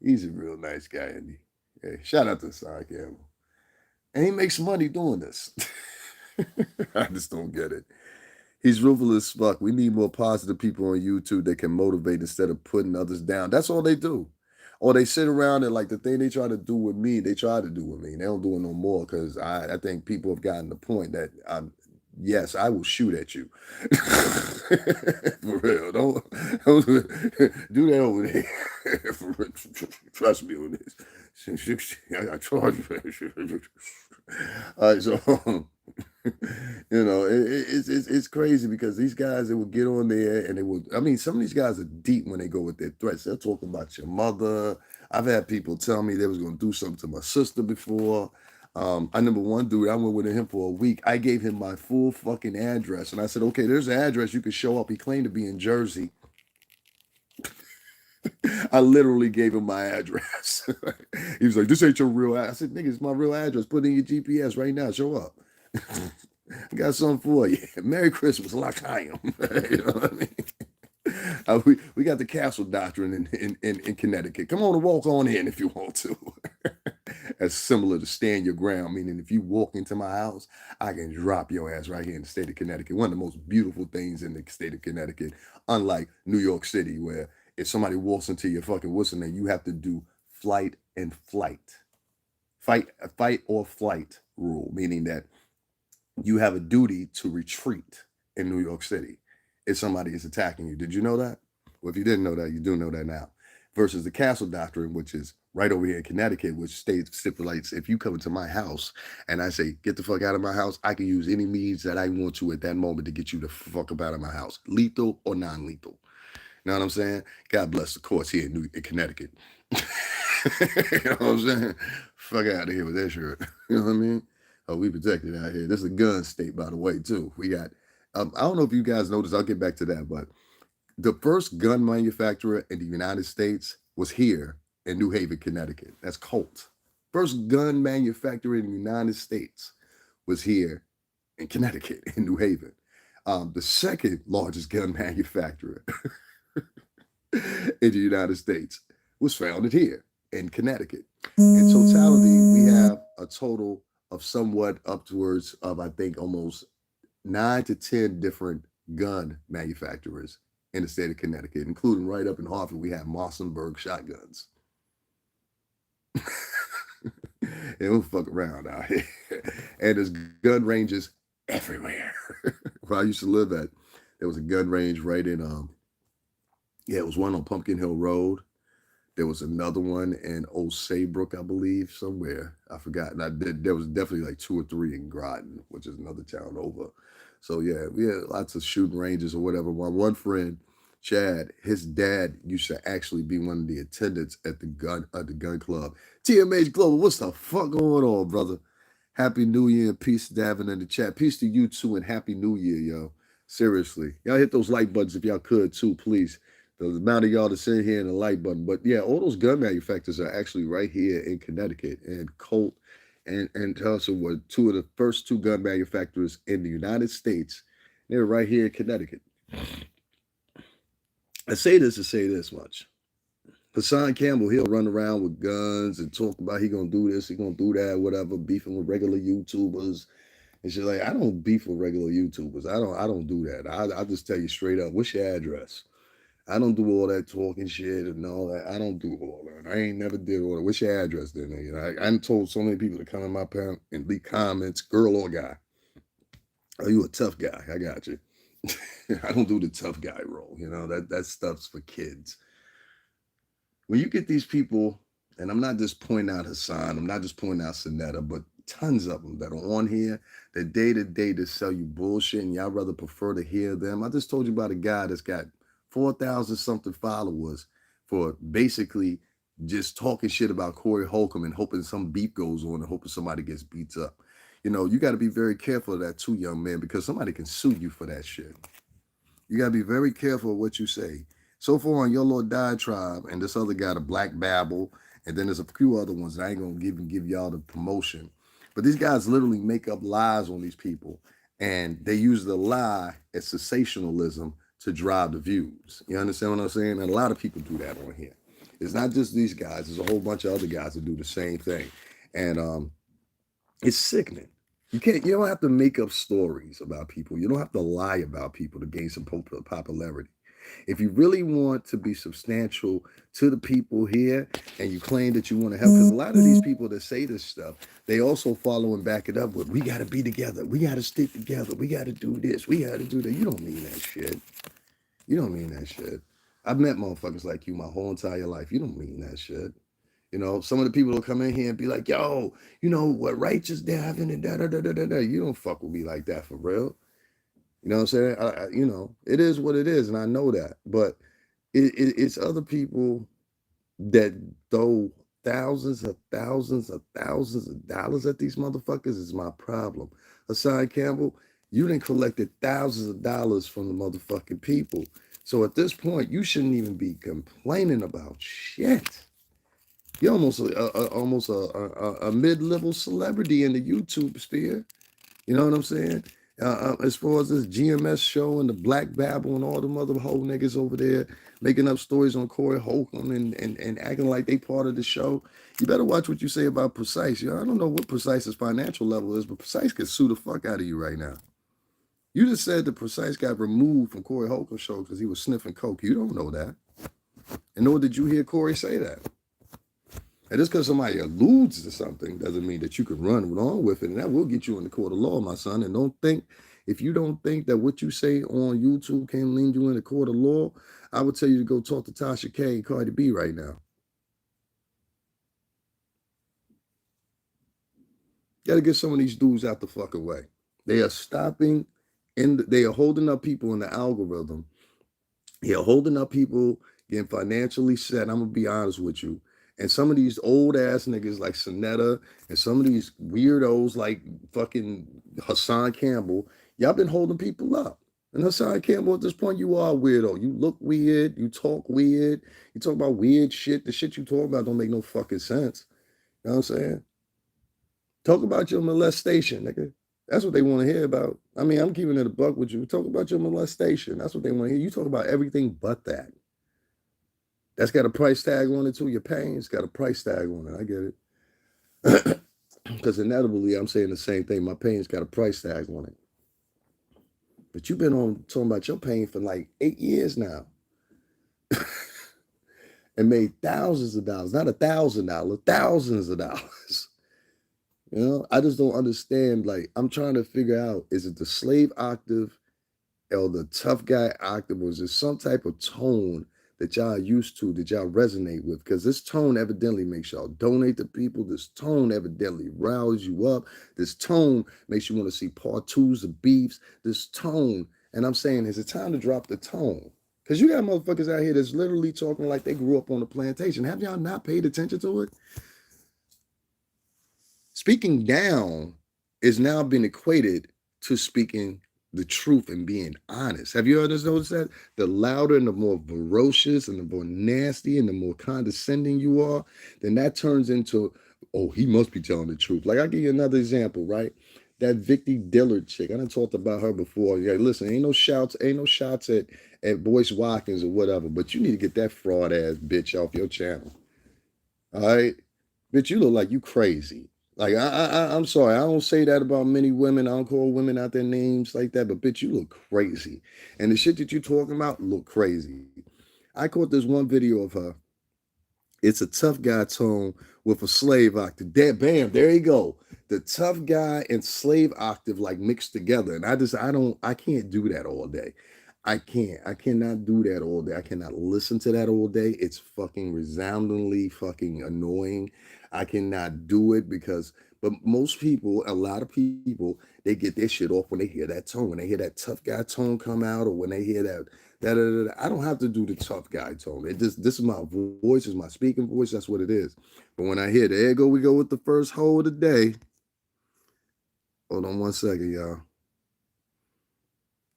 He's a real nice guy, Andy. Hey, shout out to Cy Campbell. And he makes money doing this. I just don't get it. He's ruthless as fuck. We need more positive people on YouTube that can motivate instead of putting others down. That's all they do. Or they sit around and like the thing they try to do with me, they try to do with me. They don't do it no more because I think people have gotten the point that yes, I will shoot at you. For real. Don't do that over there. Trust me on this. I charge you. All right, so it's crazy because these guys they would get on there and they would. I mean, some of these guys are deep when they go with their threats. They'll talk about your mother. I've had people tell me they was gonna do something to my sister before. I remember one dude, I went with him for a week. I gave him my full fucking address. And I said, okay, there's an address. You can show up. He claimed to be in Jersey. I literally gave him my address. He was like, this ain't your real address. I said, nigga, it's my real address. Put in your GPS right now. Show up. I got something for you. Merry Christmas, like I am. You know what I mean? We got the castle doctrine in Connecticut. Come on and walk on in if you want to. That's similar to stand your ground, meaning if you walk into my house, I can drop your ass right here in the state of Connecticut. One of the most beautiful things in the state of Connecticut, unlike New York City, where if somebody walks into your fucking whistle, then you have to do flight and flight. Fight or flight rule, meaning that you have a duty to retreat in New York City if somebody is attacking you. Did you know that? Well, if you didn't know that, you do know that now. Versus the castle doctrine, which is right over here in Connecticut, which stipulates if you come into my house and I say, get the fuck out of my house, I can use any means that I want to at that moment to get you the fuck up out of my house, lethal or non lethal. You know what I'm saying? God bless the courts here in Connecticut. You know what I'm saying? Fuck out of here with that shit. You know what I mean? Oh, we protected out here. This is a gun state, by the way, too. We got, I don't know if you guys noticed, I'll get back to that, but the first gun manufacturer in the United States was here in New Haven, Connecticut. That's Colt. First gun manufacturer in the United States was here in Connecticut, in New Haven. The second largest gun manufacturer in the United States was founded here in Connecticut. In totality, we have a total of somewhat upwards of, I think, almost 9 to 10 different gun manufacturers in the state of Connecticut, including right up in Hartford, we have Mossberg shotguns. They don't fuck around out here. And there's gun ranges everywhere. Where I used to live at, there was a gun range right in, it was one on Pumpkin Hill Road. There was another one in Old Saybrook, I believe, somewhere. I forgot. And there was definitely like 2 or 3 in Groton, which is another town over. So yeah, we had lots of shooting ranges or whatever. My one friend, Chad, his dad used to actually be one of the attendants at the gun club. TMH Global, what's the fuck going on, brother? Happy New Year and peace, Davin, in the chat. Peace to you too, and Happy New Year, yo. Seriously. Y'all hit those like buttons if y'all could too, please. The amount of y'all to sit here and the like button. But yeah, all those gun manufacturers are actually right here in Connecticut. And Colt and Tulsa were two of the first 2 gun manufacturers in the United States. They're right here in Connecticut. I say this to say this much. Hassan Campbell, he'll run around with guns and talk about he gonna do this, he gonna do that, whatever, beefing with regular YouTubers. And she's like, I don't beef with regular YouTubers. I don't do that. I just tell you straight up, what's your address? I don't do all that talking shit and all that. I don't do all that. I ain't never did all that. What's your address then? You know, I told so many people to come in my parent and leave comments, girl or guy. Are you a tough guy? I got you. I don't do the tough guy role. You know, that stuff's for kids. When you get these people, and I'm not just pointing out Hassan, I'm not just pointing out Sonetta, but tons of them that are on here that day to day to sell you bullshit and y'all rather prefer to hear them. I just told you about a guy that's got 4,000 something followers for basically just talking shit about Corey Holcomb and hoping some beef goes on and hoping somebody gets beat up. You know, you got to be very careful of that too, young man, because somebody can sue you for that shit. You got to be very careful of what you say. So far on Your Lord Diatribe and this other guy, the Black Babble, and then there's a few other ones that I ain't going to give y'all the promotion. But these guys literally make up lies on these people, and they use the lie as sensationalism to drive the views. You understand what I'm saying? And a lot of people do that on here. It's not just these guys. There's a whole bunch of other guys that do the same thing. And it's sickening. You don't have to make up stories about people. You don't have to lie about people to gain some popularity. If you really want to be substantial to the people here and you claim that you want to help, because a lot of these people that say this stuff, they also follow and back it up with, we got to be together. We got to stick together. We got to do this. We got to do that. You don't mean that shit. You don't mean that shit. I've met motherfuckers like you my whole entire life. You don't mean that shit. You know, some of the people will come in here and be like, yo, you know what, righteous Davin and da-da-da-da-da. You don't fuck with me like that for real. You know what I'm saying? It is what it is, and I know that. But it's other people that throw thousands of dollars at these motherfuckers is my problem. Hassan Campbell, you done collected thousands of dollars from the motherfucking people. So at this point, you shouldn't even be complaining about shit. You're almost a mid-level celebrity in the YouTube sphere. You know what I'm saying? As far as this GMS show and the Black Babble and all them other whole niggas over there making up stories on Corey Holcomb and acting like they part of the show, you better watch what you say about Precise. I don't know what Precise's financial level is, but Precise could sue the fuck out of you right now. You just said that Precise got removed from Corey Holcomb's show because he was sniffing coke. You don't know that. And nor did you hear Corey say that. And just because somebody alludes to something doesn't mean that you can run along with it. And that will get you in the court of law, my son. And if you don't think that what you say on YouTube can lead you in the court of law, I would tell you to go talk to Tasha K and Cardi B right now. Got to get some of these dudes out the fucking way. They are stopping, they are holding up people in the algorithm. They are holding up people getting financially set. I'm going to be honest with you. And some of these old ass niggas like Sonetta and some of these weirdos like fucking Hassan Campbell, y'all been holding people up. And Hassan Campbell, at this point, you are a weirdo. You look weird. You talk weird. You talk about weird shit. The shit you talk about don't make no fucking sense. You know what I'm saying? Talk about your molestation, nigga. That's what they want to hear about. I mean, I'm keeping it a buck with you. Talk about your molestation. That's what they want to hear. You talk about everything but that. That's got a price tag on it too. Your pain's got a price tag on it. I get it. Because inevitably, I'm saying the same thing. My pain's got a price tag on it. But you've been on talking about your pain for like 8 years now. And made thousands of dollars. Not $1,000, thousands of dollars. You know, I just don't understand. Like, I'm trying to figure out, is it the slave octave or the tough guy octave, or is there some type of tone that y'all are used to, that y'all resonate with? Because this tone evidently makes y'all donate to people. This tone evidently riles you up. This tone makes you want to see part twos of beefs. This tone, and I'm saying, is it time to drop the tone? Because you got motherfuckers out here that's literally talking like they grew up on the plantation. Have y'all not paid attention to it? Speaking down is now being equated to speaking the truth and being honest. Have you ever noticed that? The louder and the more ferocious and the more nasty and the more condescending you are, then that turns into, oh, he must be telling the truth. Like, I'll give you another example, right? That Vicky Dillard chick. I done talked about her before. Yeah, listen, ain't no shots at Boyce Watkins or whatever, but you need to get that fraud ass bitch off your channel. All right? Bitch, you look like you crazy. Like, I'm sorry, I don't say that about many women. I don't call women out their names like that, but bitch, you look crazy. And the shit that you talking about look crazy. I caught this one video of her. It's a tough guy tone with a slave octave. Bam, there you go. The tough guy and slave octave like mixed together. And I can't do that all day. I cannot do that all day. I cannot listen to that all day. It's fucking resoundingly fucking annoying. I cannot do it but most people, a lot of people, they get their shit off when they hear that tone. When they hear that tough guy tone come out, or when they hear that, I don't have to do the tough guy tone. This is my voice, is my speaking voice. That's what it is. But when I hear, there we go with the first hoe of the day. Hold on one second, y'all.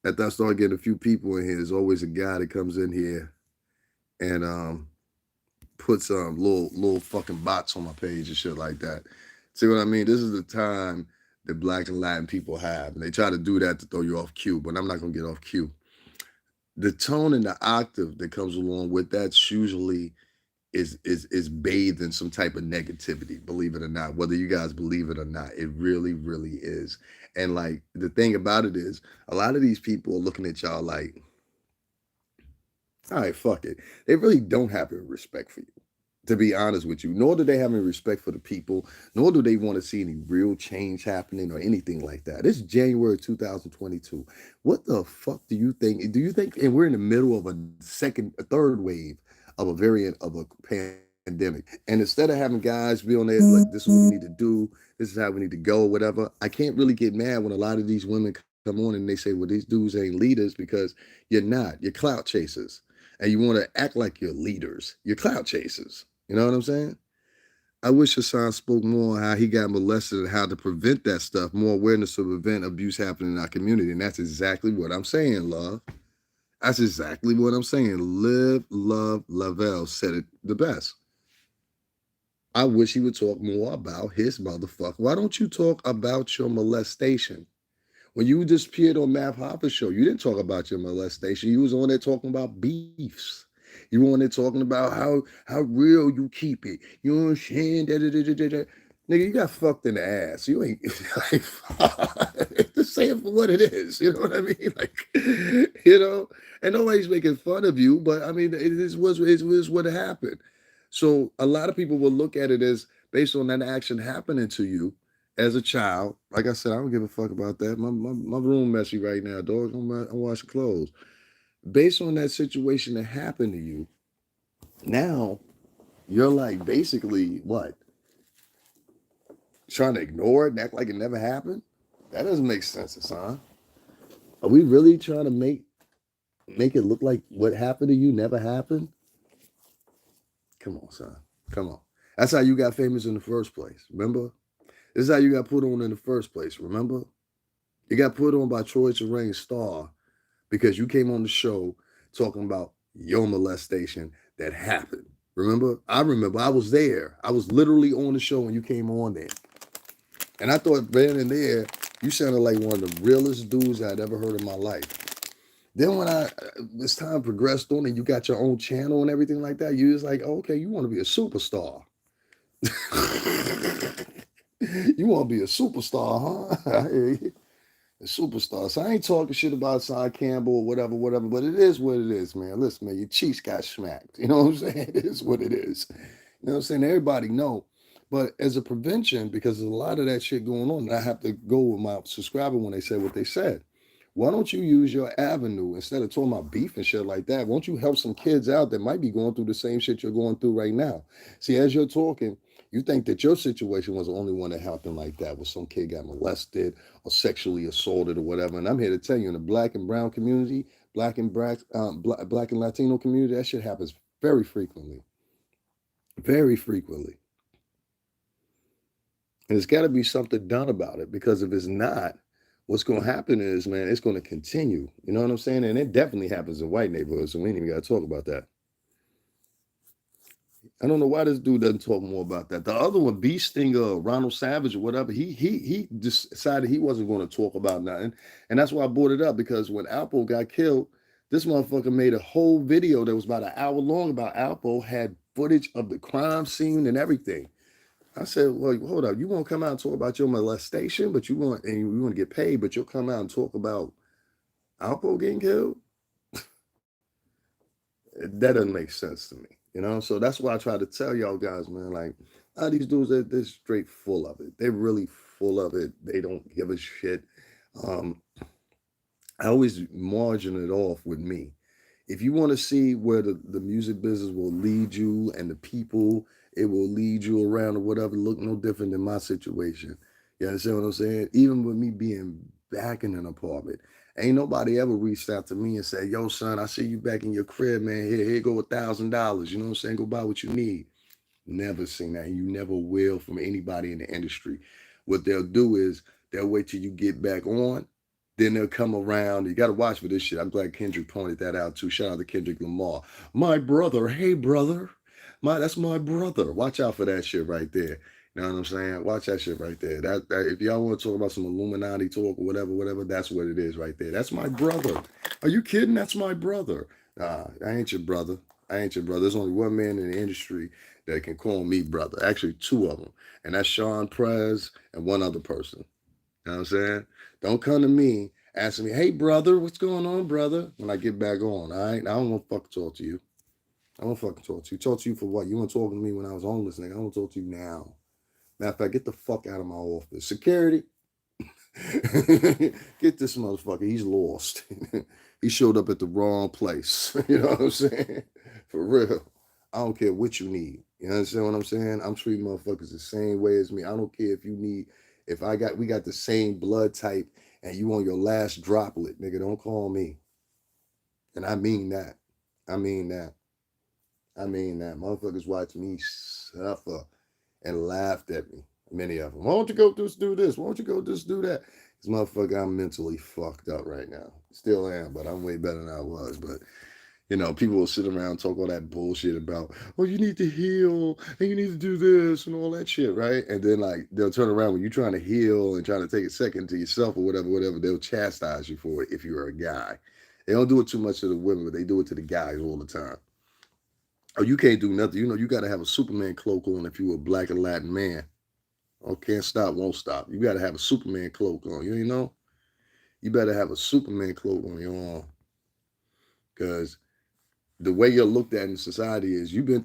After I start getting a few people in here, there's always a guy that comes in here and puts little fucking bots on my page and shit like that. See what I mean? This is the time that Black and Latin people have, and they try to do that to throw you off cue, but I'm not gonna get off cue. The tone and the octave that comes along with that's usually is bathed in some type of negativity, believe it or not. Whether you guys believe it or not, it really, really is. And like, the thing about it is, a lot of these people are looking at y'all like, all right, fuck it. They really don't have any respect for you, to be honest with you. Nor do they have any respect for the people, nor do they want to see any real change happening or anything like that. It's January 2022. What the fuck do you think? Do you think, and we're in the middle of a third wave of a variant of a pandemic, and instead of having guys be on there like, this is what we need to do, this is how we need to go, or whatever, I can't really get mad when a lot of these women come on and they say, well, these dudes ain't leaders, because you're not. You're clout chasers. And you want to act like you're leaders. You're clout chasers. You know what I'm saying? I wish Hassan spoke more on how he got molested and how to prevent that stuff, more awareness to prevent abuse happening in our community. And that's exactly what I'm saying, love. That's exactly what I'm saying. Live, love, Lavelle said it the best. I wish he would talk more about his motherfucker. Why don't you talk about your molestation? When you disappeared on Math Hoffa's show, you didn't talk about your molestation. You was on there talking about beefs. You were on there talking about how real you keep it. You know what I'm saying? Da, da, da, da, da, da. Nigga, you got fucked in the ass. You ain't like just say it for what it is. You know what I mean? Like, and nobody's making fun of you, but I mean, it is what happened. So a lot of people will look at it as based on that action happening to you as a child. Like I said, I don't give a fuck about that. My room messy right now, dog. I'm washing clothes. Based on that situation that happened to you, now you're like basically what? Trying to ignore it and act like it never happened? That doesn't make sense, son. Are we really trying to make it look like what happened to you never happened? Come on, son. Come on. That's how you got famous in the first place. Remember? This is how you got put on in the first place. Remember? You got put on by Troy Terrain Star because you came on the show talking about your molestation that happened. Remember? I remember. I was there. I was literally on the show when you came on there. And I thought then and there, you sounded like one of the realest dudes I'd ever heard in my life. Then when as time progressed on and you got your own channel and everything like that, you was like, oh, okay, you want to be a superstar. You want to be a superstar, huh? I hear you. A superstar. So I ain't talking shit about Cy Campbell or whatever, but it is what it is, man. Listen, man, your cheeks got smacked. You know what I'm saying? It is what it is. You know what I'm saying? Everybody know. But as a prevention, because there's a lot of that shit going on, and I have to go with my subscriber when they say what they said. Why don't you use your avenue instead of talking about beef and shit like that? Won't you help some kids out that might be going through the same shit you're going through right now? See, as you're talking, you think that your situation was the only one that happened like that, where some kid got molested or sexually assaulted or whatever. And I'm here to tell you, in the black and brown community, black and Latino community, that shit happens very frequently, very frequently. And there's got to be something done about it, because if it's not, what's going to happen is, man, it's going to continue. You know what I'm saying? And it definitely happens in white neighborhoods, so we ain't even got to talk about that. I don't know why this dude doesn't talk more about that. The other one, Bee Stinger, Ronald Savage, or whatever, he just decided he wasn't going to talk about nothing, and that's why I brought it up, because when Alpo got killed, this motherfucker made a whole video that was about an hour long about Alpo, had footage of the crime scene and everything. I said, well, hold up, you won't come out and talk about your molestation, but you want to get paid, but you'll come out and talk about Alpo getting killed? That doesn't make sense to me, you know. So that's why I try to tell y'all guys, man, like, these dudes, they're straight full of it. They're really full of it. They don't give a shit. um I always margin it off with me. If you want to see where the music business will lead you and the people it will lead you around or whatever, look no different than my situation. You understand what I'm saying? Even with me being back in an apartment, ain't nobody ever reached out to me and said, yo, son, I see you back in your crib, man. Here go $1,000. You know what I'm saying? Go buy what you need. Never seen that. And you never will from anybody in the industry. What they'll do is they'll wait till you get back on. Then they'll come around. You got to watch for this shit. I'm glad Kendrick pointed that out too. Shout out to Kendrick Lamar. My brother. Hey, brother. That's my brother. Watch out for that shit right there. You know what I'm saying? Watch that shit right there. That if y'all want to talk about some Illuminati talk or whatever, that's what it is right there. That's my brother. Are you kidding? That's my brother. Nah, I ain't your brother. I ain't your brother. There's only one man in the industry that can call me brother. Actually, two of them. And that's Sean Prez and one other person. You know what I'm saying? Don't come to me asking me, hey, brother, what's going on, brother? When I get back on, all right? I don't want to fucking talk to you. I don't fucking talk to you. Talk to you for what? You want to talk to me when I was homeless, nigga? I don't talk to you now. Matter of fact, get the fuck out of my office. Security, get this motherfucker. He's lost. He showed up at the wrong place. You know what I'm saying? For real. I don't care what you need. You understand what I'm saying? I'm treating motherfuckers the same way as me. I don't care if you need, we got the same blood type and you on your last droplet, nigga, don't call me. And I mean that. I mean that. I mean that. Motherfuckers watch me suffer and laughed at me. Many of them. Why don't you go just do this? Why don't you go just do that? This motherfucker, I'm mentally fucked up right now. Still am, but I'm way better than I was. But People will sit around talk all that bullshit about, oh, you need to heal and you need to do this and all that shit, right? And then like they'll turn around when you're trying to heal and trying to take a second to yourself or whatever, they'll chastise you for it if you're a guy. They don't do it too much to the women, but they do it to the guys all the time. Oh, you can't do nothing. You got to have a Superman cloak on if you're a black and Latin man. Oh, can't stop, won't stop. You got to have a Superman cloak on. You better have a Superman cloak on your arm because the way you're looked at in society is you go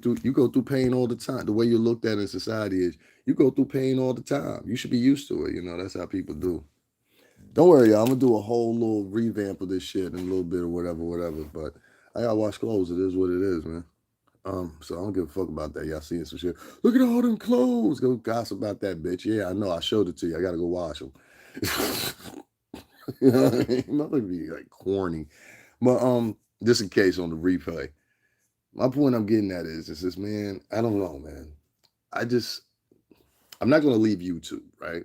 through pain all the time. The way you're looked at in society is you go through pain all the time. You should be used to it. That's how people do. Don't worry, y'all. I'm gonna do a whole little revamp of this shit in a little bit or whatever. But I gotta wash clothes. It is what it is, man. So I don't give a fuck about that. Y'all seeing some shit. Look at all them clothes. Go gossip about that bitch. Yeah, I know. I showed it to you. I gotta go wash them. You know what I mean? I'm not gonna be like corny. But just in case on the replay. My point I'm getting at is this, man, I don't know, man. I'm not gonna leave YouTube, right?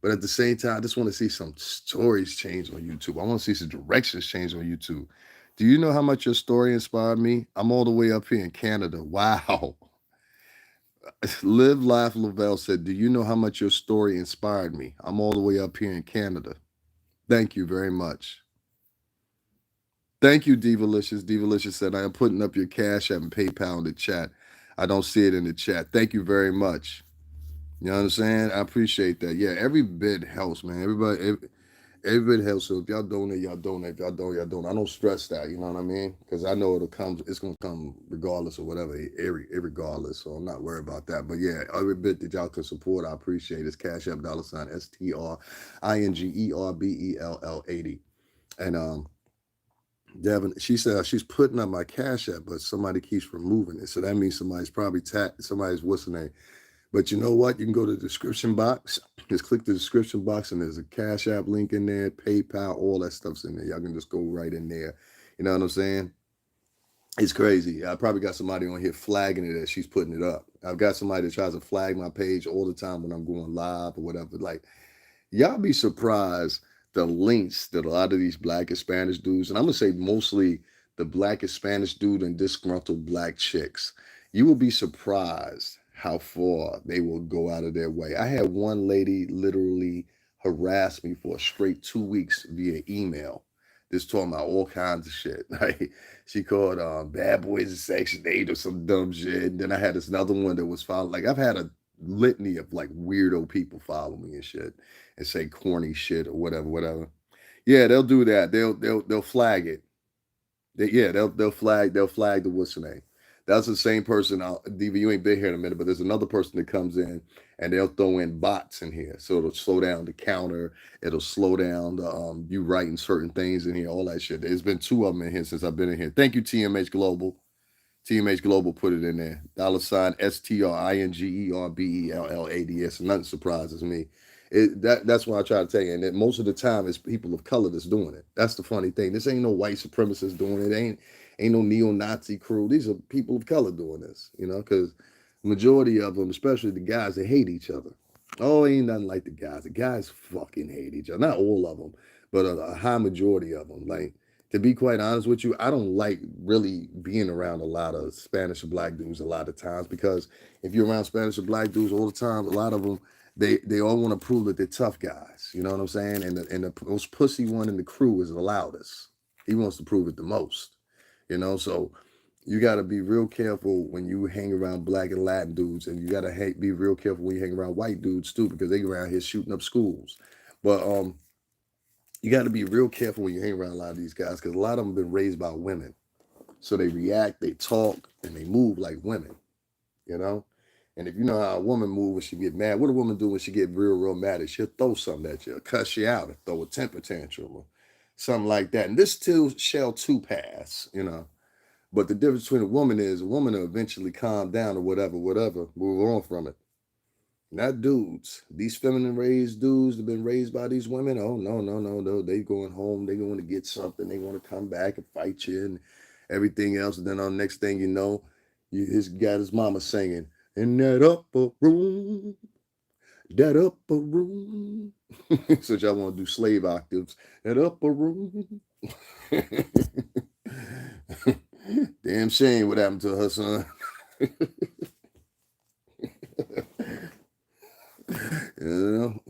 But at the same time, I just want to see some stories change on YouTube. I want to see some directions change on YouTube. Do you know how much your story inspired me? I'm all the way up here in Canada. Wow. Live Laugh Lavelle said, do you know how much your story inspired me? I'm all the way up here in Canada. Thank you very much. Thank you, Divalicious. Divalicious said, I am putting up your Cash App and PayPal in the chat. I don't see it in the chat. Thank you very much. You know what I'm saying? I appreciate that. Yeah, every bit helps, man. Every bit helps. So if y'all donate, y'all donate. If y'all don't, y'all don't. I don't stress that. You know what I mean? Because I know it'll come. It's gonna come regardless or whatever. Regardless. So I'm not worried about that. But yeah, every bit that y'all can support, I appreciate. It's Cash App $STRINGERBELL80. And Devin, she said she's putting up my Cash App, but somebody keeps removing it. So that means somebody's what's the name? But you know what? You can go to the description box. Just click the description box, and there's a Cash App link in there, PayPal, all that stuff's in there. Y'all can just go right in there. You know what I'm saying? It's crazy. I probably got somebody on here flagging it as she's putting it up. I've got somebody that tries to flag my page all the time when I'm going live or whatever. Like, y'all be surprised the links that a lot of these black and Spanish dudes, and I'm gonna say mostly the black and Spanish dude and disgruntled black chicks, you will be surprised how far they will go out of their way. I had one lady literally harass me for a straight 2 weeks via email, just talking about all kinds of shit. Like she called bad boys in Section 8 or some dumb shit. And then I had this another one that was following. Like I've had a litany of like weirdo people follow me and shit and say corny shit or whatever. Yeah, they'll do that. They'll flag it. They'll flag the what's the name. That's the same person. DV, you ain't been here in a minute, but there's another person that comes in and they'll throw in bots in here, so it'll slow down the counter. It'll slow down the you writing certain things in here, all that shit. There's been two of them in here since I've been in here. Thank you, TMH Global. TMH Global put it in there. $ STRINGERBELL80. Nothing surprises me. That's why I try to tell you. And that most of the time it's people of color that's doing it. That's the funny thing. This ain't no white supremacists doing it. Ain't no neo-Nazi crew. These are people of color doing this, because majority of them, especially the guys, they hate each other. Oh, ain't nothing like the guys. The guys fucking hate each other. Not all of them, but a high majority of them. Like, to be quite honest with you, I don't like really being around a lot of Spanish or black dudes a lot of times, because if you're around Spanish or black dudes all the time, a lot of them, they all want to prove that they're tough guys. You know what I'm saying? And the most pussy one in the crew is the loudest. He wants to prove it the most. So you got to be real careful when you hang around black and Latin dudes, and you got to be real careful when you hang around white dudes too, because they around here shooting up schools. But you got to be real careful when you hang around a lot of these guys, because a lot of them have been raised by women. So they react, they talk, and they move like women, And if you know how a woman moves when she get mad, what a woman do when she get real mad? She'll throw something at you, cuss you out, or throw a temper tantrum, or something like that. And this too shall too pass, But the difference between a woman is a woman will eventually calm down or whatever, move on from it. Not dudes. These feminine raised dudes that have been raised by these women. Oh, no. They going home. They going to get something. They want to come back and fight you and everything else. And then on the next thing you know, he's got his mama singing, in that upper room. So y'all want to do slave octaves. That upper room. Damn shame what happened to her son.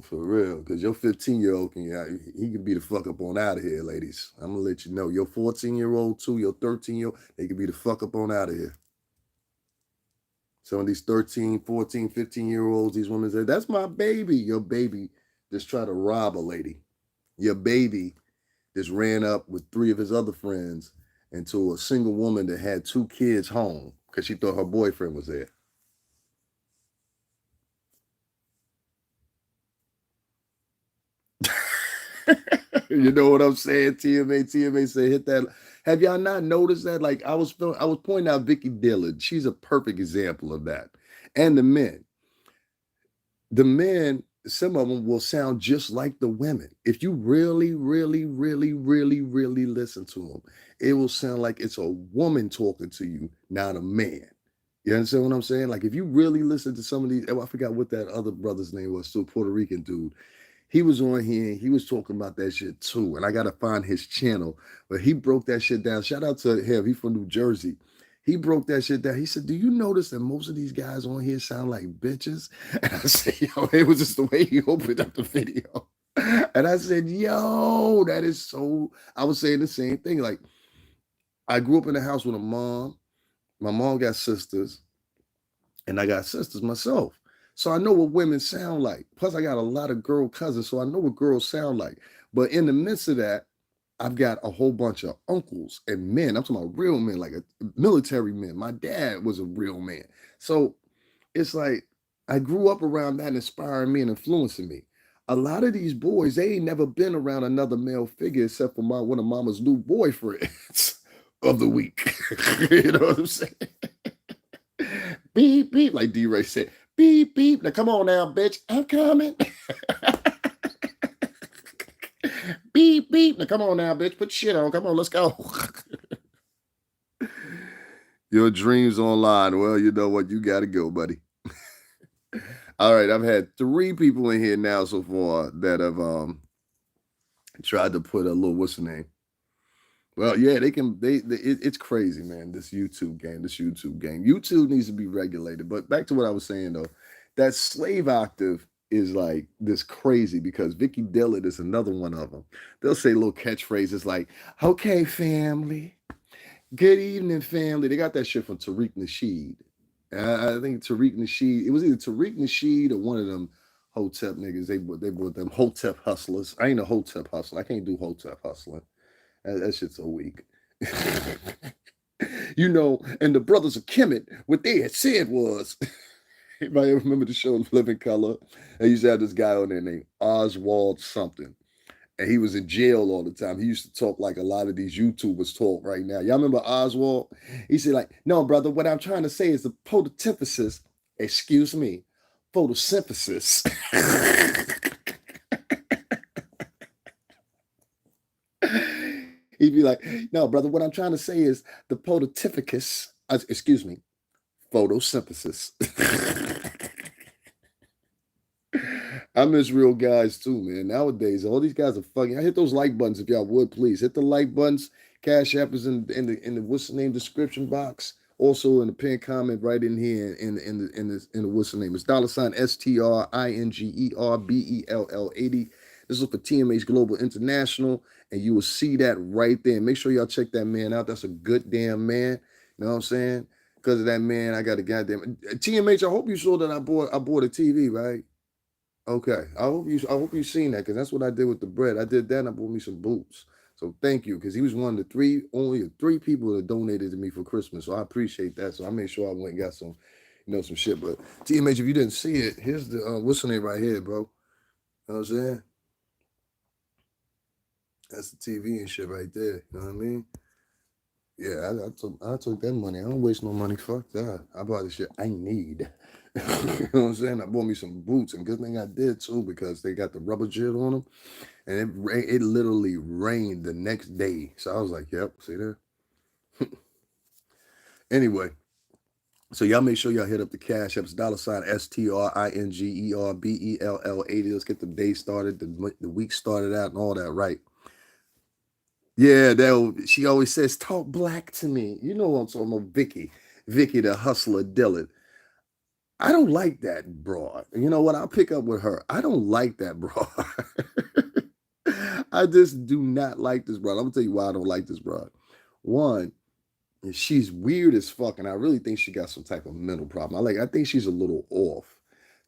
For real. Because your 15-year-old he can be the fuck up on out of here, ladies. I'm gonna let you know. Your 14-year-old too, your 13-year-old, they can be the fuck up on out of here. Some of these 13, 14, 15-year-olds, these women say, that's my baby. Your baby just try to rob a lady. Your baby just ran up with 3 of his other friends into a single woman that had 2 kids home because she thought her boyfriend was there. You know what I'm saying? TMA said, hit that. Have y'all not noticed that? Like I was pointing out Vicky Dillard. She's a perfect example of that. And the men. The men, some of them will sound just like the women. If you really, really, really, really, really listen to them, it will sound like it's a woman talking to you, not a man. You understand what I'm saying? Like if you really listen to some of these, I forgot what that other brother's name was, still Puerto Rican dude. He was on here and he was talking about that shit too. And I gotta find his channel. But he broke that shit down. Shout out to him. He's from New Jersey. He broke that shit down. He said, do you notice that most of these guys on here sound like bitches? And I said, yo, it was just the way he opened up the video. And I said, yo, that is so. I was saying the same thing. Like, I grew up in a house with a mom. My mom got sisters, and I got sisters myself. So I know what women sound like. Plus, I got a lot of girl cousins, so I know what girls sound like. But in the midst of that, I've got a whole bunch of uncles and men. I'm talking about real men, like military men. My dad was a real man. So it's like I grew up around that inspiring me and influencing me. A lot of these boys, they ain't never been around another male figure except for one of mama's new boyfriends of the week. You know what I'm saying? Beep, beep, like D-Ray said. Beep, beep. Now come on now, bitch. I'm coming. Beep, beep. Now come on now, bitch. Put shit on. Come on, let's go. Your dreams online. Well, you know what? You got to go, buddy. All right. I've had 3 people in here now so far that have tried to put a little, what's the name? Well, yeah, it's crazy, man. This YouTube game. YouTube needs to be regulated. But back to what I was saying, though, that slave octave is like this crazy because Vicky Dillard is another one of them. They'll say little catchphrases like, okay, family. Good evening, family. They got that shit from Tariq Nasheed. I think Tariq Nasheed, it was either Tariq Nasheed or one of them Hotep niggas. They brought them Hotep hustlers. I ain't a Hotep hustler. I can't do Hotep hustling. That shit's so weak. You know, and the brothers of Kemet, what they had said was, anybody remember the show Living Color? They used to have this guy on there named Oswald something. And he was in jail all the time. He used to talk like a lot of these YouTubers talk right now. Y'all remember Oswald? He said like, no, brother, what I'm trying to say is the photosynthesis, excuse me, photosynthesis. He'd be like, no, brother, what I'm trying to say is the photosynthesis, excuse me, photosynthesis. I miss real guys too, man. Nowadays, all these guys are fucking. I hit those like buttons if y'all would, please. Hit the like buttons. Cash App is in the what's the name description box. Also in the pinned comment right in here in the what's the name? It's $STRINGERBELL80. This is for TMH Global International, and you will see that right there. Make sure y'all check that man out. That's a good damn man. You know what I'm saying? Because of that man, I got a goddamn TMH. I hope you saw that I bought a TV, right? Okay. I hope you seen that because that's what I did with the bread. I did that and I bought me some boots. So thank you because he was one of the only 3 people that donated to me for Christmas. So I appreciate that. So I made sure I went and got some, some shit. But TMH, if you didn't see it, here's the what's the name right here, bro. You know what I'm saying? That's the TV and shit right there. You know what I mean? Yeah, I took that money. I don't waste no money. Fuck that. I bought the shit I need. You know what I'm saying? I bought me some boots, and good thing I did too because they got the rubber jet on them, and it literally rained the next day. So I was like, "Yep, see there." Anyway, so y'all make sure y'all hit up the Cash Apps $STRINGERBELL80. Let's get the day started, the week started out, and all that right. Yeah, she always says, "Talk black to me." You know what I'm talking about, Vicky. Vicky, the hustler, Dylan. I don't like that broad. You know what? I'll pick up with her. I don't like that broad. I just do not like this broad. I'm gonna tell you why I don't like this broad. One, she's weird as fuck, and I really think she got some type of mental problem. I think she's a little off.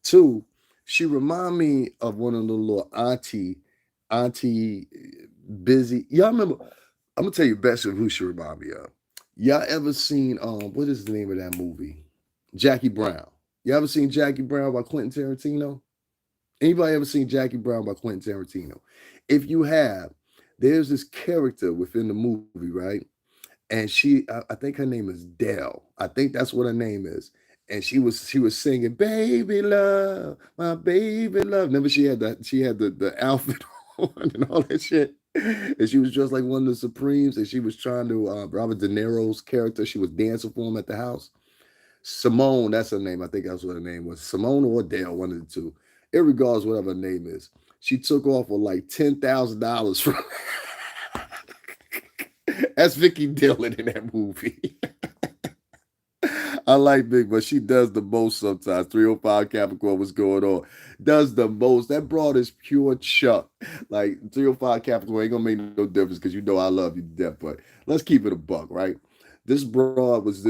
Two, she remind me of one of the little auntie busy. Y'all remember? I'm gonna tell you best of who she remind me of. Y'all ever seen what is the name of that movie? Jackie Brown. You ever seen Jackie Brown by Quentin Tarantino? Anybody ever seen Jackie Brown by Quentin Tarantino? If you have, there's this character within the movie, right? And I think her name is Dell. I think that's what her name is. And she was singing "Baby Love, My Baby Love." Remember, she had the outfit on and all that shit. And she was just like one of the Supremes, and she was trying to Robert De Niro's character. She was dancing for him at the house. Simone, that's her name. I think that's what her name was. Simone or Dale, one of the two. Irregardless, whatever her name is. She took off with like $10,000 from. That's Vicky Dillon in that movie. I like Big, but she does the most sometimes. 305 Capricorn, what's going on? Does the most. That broad is pure chuck. Like 305 Capricorn ain't gonna make no difference because you know I love you to death. But let's keep it a buck, right? This broad was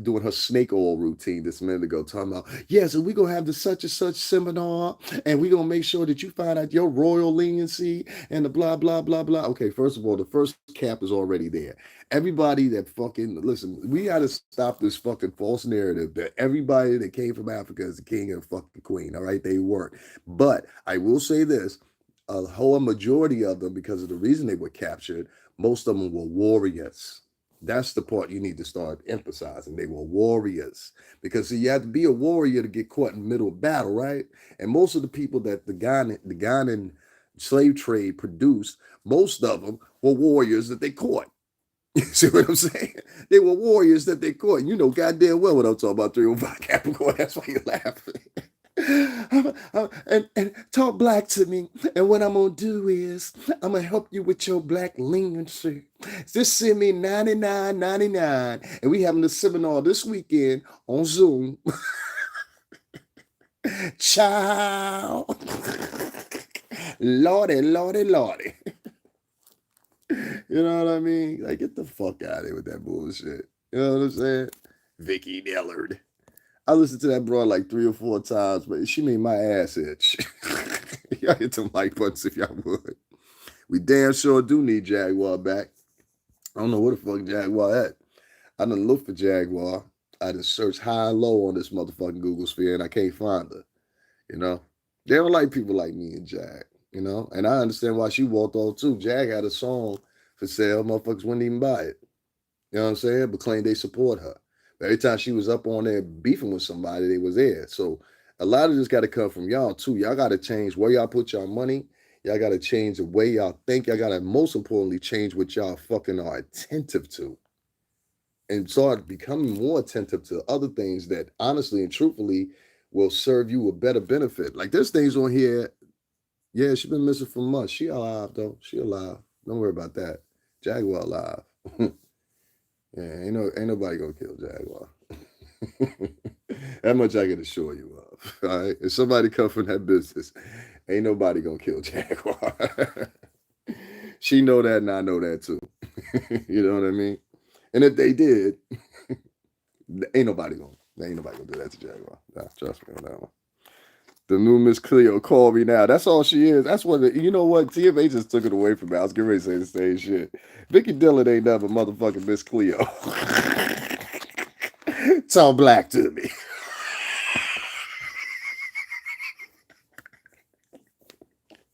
doing her snake oil routine this minute ago, talking about, yeah, so we're gonna have the such and such seminar, and we're gonna make sure that you find out your royal leniency and the blah blah blah blah. Okay, first of all, the first cap is already there. Everybody that fucking listen, we gotta stop this fucking false narrative that everybody that came from Africa is the king and fucking queen. All right, they weren't. But I will say this: a whole majority of them, because of the reason they were captured, most of them were warriors. That's the part you need to start emphasizing. They were warriors. Because see, you have to be a warrior to get caught in the middle of battle, right? And most of the people that the Ghanaian slave trade produced, most of them were warriors that they caught. You see what I'm saying? They were warriors that they caught. You know goddamn well what I'm talking about, 305 Capricorn. That's why you're laughing. And talk black to me. And what I'm gonna do is I'm gonna help you with your black leniency. Just send me 99.99, and we having a seminar this weekend on Zoom. Ciao. Lordy, lordy, lordy. You know what I mean? Like, get the fuck out of here with that bullshit. You know what I'm saying? Vicky Dillard. I listened to that broad like 3 or 4 times, but she made my ass itch. Y'all hit them like buttons if y'all would. We damn sure do need Jaguar back. I don't know where the fuck Jaguar at. I done looked for Jaguar. I done searched high and low on this motherfucking Google sphere and I can't find her. You know? They don't like people like me and Jag, you know? And I understand why she walked off too. Jag had a song for sale, motherfuckers wouldn't even buy it. You know what I'm saying? But claim they support her. But every time she was up on there beefing with somebody, they was there. So a lot of this got to come from y'all too. Y'all got to change where y'all put y'all money. Y'all got to change the way y'all think. Y'all got to, most importantly, change what y'all fucking are attentive to. And start becoming more attentive to other things that honestly and truthfully will serve you a better benefit. Like there's things on here. Yeah, she been missing for months. She alive though. She alive. Don't worry about that. Jaguar alive. Yeah, ain't nobody gonna kill Jaguar. That much I can assure you of. All right. If somebody come from that business, ain't nobody gonna kill Jaguar. She know that and I know that too. You know what I mean? And if they did, ain't nobody gonna do that to Jaguar. Nah, trust me on that one. The new Miss Cleo, call me now. That's all she is. That's what you know what? TFA just took it away from me. I was getting ready to say the same shit. Vicky Dillon ain't never motherfucking Miss Cleo. Talk black to me.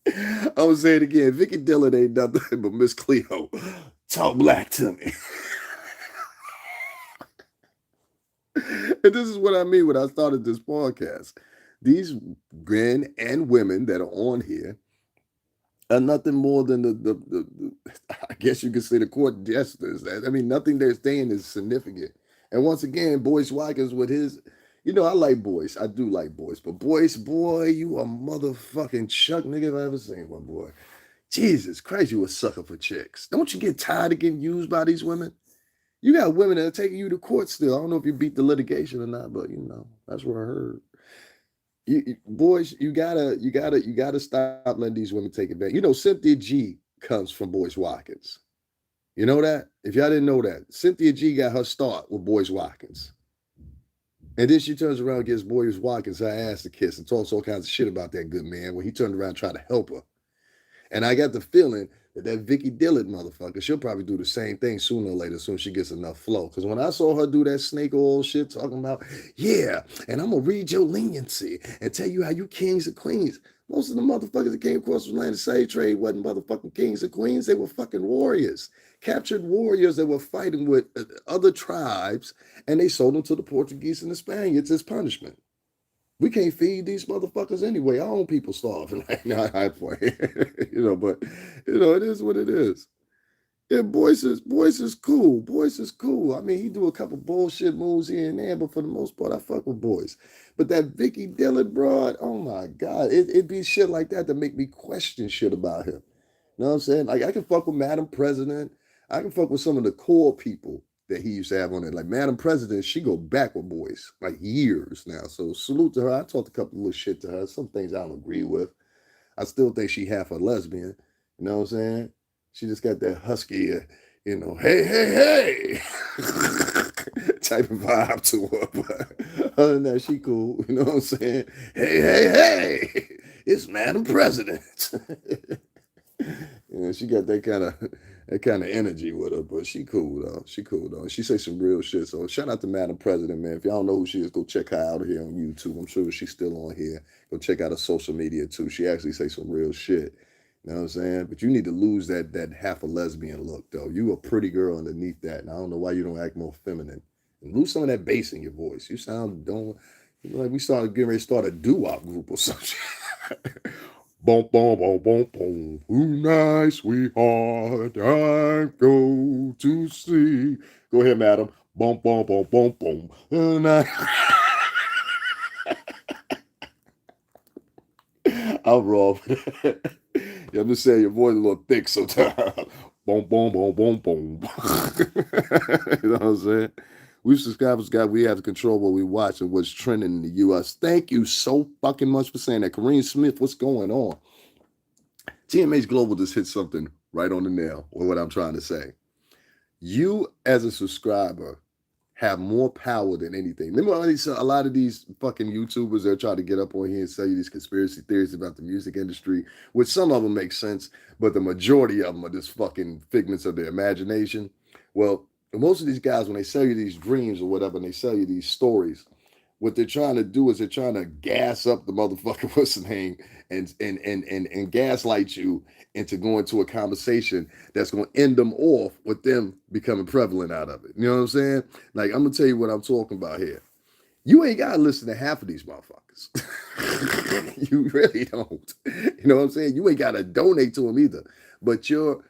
I'm gonna say it again. Vicky Dillon ain't nothing but Miss Cleo. Talk black to me. And this is what I mean when I started this podcast. These men and women that are on here are nothing more than the I guess you could say the court jesters. I mean, nothing they're saying is significant. And once again, Boyce Watkins with his, I like Boyce. I do like Boyce. But Boyce, boy, you a motherfucking chuck nigga if I ever seen one, boy. Jesus Christ, you a sucker for chicks. Don't you get tired of getting used by these women? You got women that are taking you to court still. I don't know if you beat the litigation or not, but that's what I heard. Boys, you gotta stop letting these women take advantage. Cynthia G comes from Boyce Watkins. You know that? If y'all didn't know that, Cynthia G got her start with Boyce Watkins. And then she turns around and gives Boyce Watkins her ass to kiss and talks all kinds of shit about that good man when he turned around and tried to help her. And I got the feeling that Vicky Dillard motherfucker, she'll probably do the same thing sooner or later, as soon as she gets enough flow. Because when I saw her do that snake oil shit, talking about, yeah, and I'm going to read your leniency and tell you how you kings and queens. Most of the motherfuckers that came across the land of slave trade wasn't motherfucking kings and queens. They were fucking warriors. Captured warriors that were fighting with other tribes, and they sold them to the Portuguese and the Spaniards as punishment. We can't feed these motherfuckers anyway. Our own people starving right now. I play, but it is what it is. Yeah, Boyce is cool. Boyce is cool. I mean, he do a couple bullshit moves here and there, but for the most part, I fuck with Boyce. But that Vicky Dillard broad, oh my God, it be shit like that make me question shit about him. You know what I'm saying? Like, I can fuck with Madam President. I can fuck with some of the core people that he used to have on it. Like Madam President, she go back with Boyce, like years now. So salute to her. I talked a couple of little shit to her. Some things I don't agree with. I still think she half a lesbian. You know what I'm saying? She just got that husky, hey, hey, hey type of vibe to her. But other than that, she cool. You know what I'm saying? Hey, hey, hey, it's Madam President. She got that kind of energy with her, but she cool though. She cool though. She say some real shit. So shout out to Madam President, man. If y'all don't know who she is, go check her out here on YouTube. I'm sure she's still on here. Go check out her social media too. She actually say some real shit. You know what I'm saying? But you need to lose that half a lesbian look though. You a pretty girl underneath that, and I don't know why you don't act more feminine. And lose some of that bass in your voice. You sound like we getting ready to start a doo-wop group or something. Boom, boom, boom, boom, boom. Tonight, sweetheart, I go to see. Go ahead, madam. Boom, boom, boom, boom, boom. Tonight. I'm wrong. Yeah, I'm just saying your voice is a little thick sometimes. Boom, boom, boom, boom, boom. You know what I'm saying? We subscribers we have control what we watch and what's trending in the U.S. Thank you so fucking much for saying that. Kareem Smith, what's going on? TMH Global just hit something right on the nail with what I'm trying to say. You, as a subscriber, have more power than anything. Remember a lot of these fucking YouTubers that are trying to get up on here and sell you these conspiracy theories about the music industry, which some of them make sense, but the majority of them are just fucking figments of their imagination. Well, most of these guys, when they sell you these dreams or whatever, and they sell you these stories, what they're trying to do is they're trying to gas up the motherfucker, what's the name, and gaslight you into going to a conversation that's going to end them off with them becoming prevalent out of it. You know what I'm saying? Like, I'm going to tell you what I'm talking about here. You ain't got to listen to half of these motherfuckers. You really don't. You know what I'm saying? You ain't got to donate to them either. But your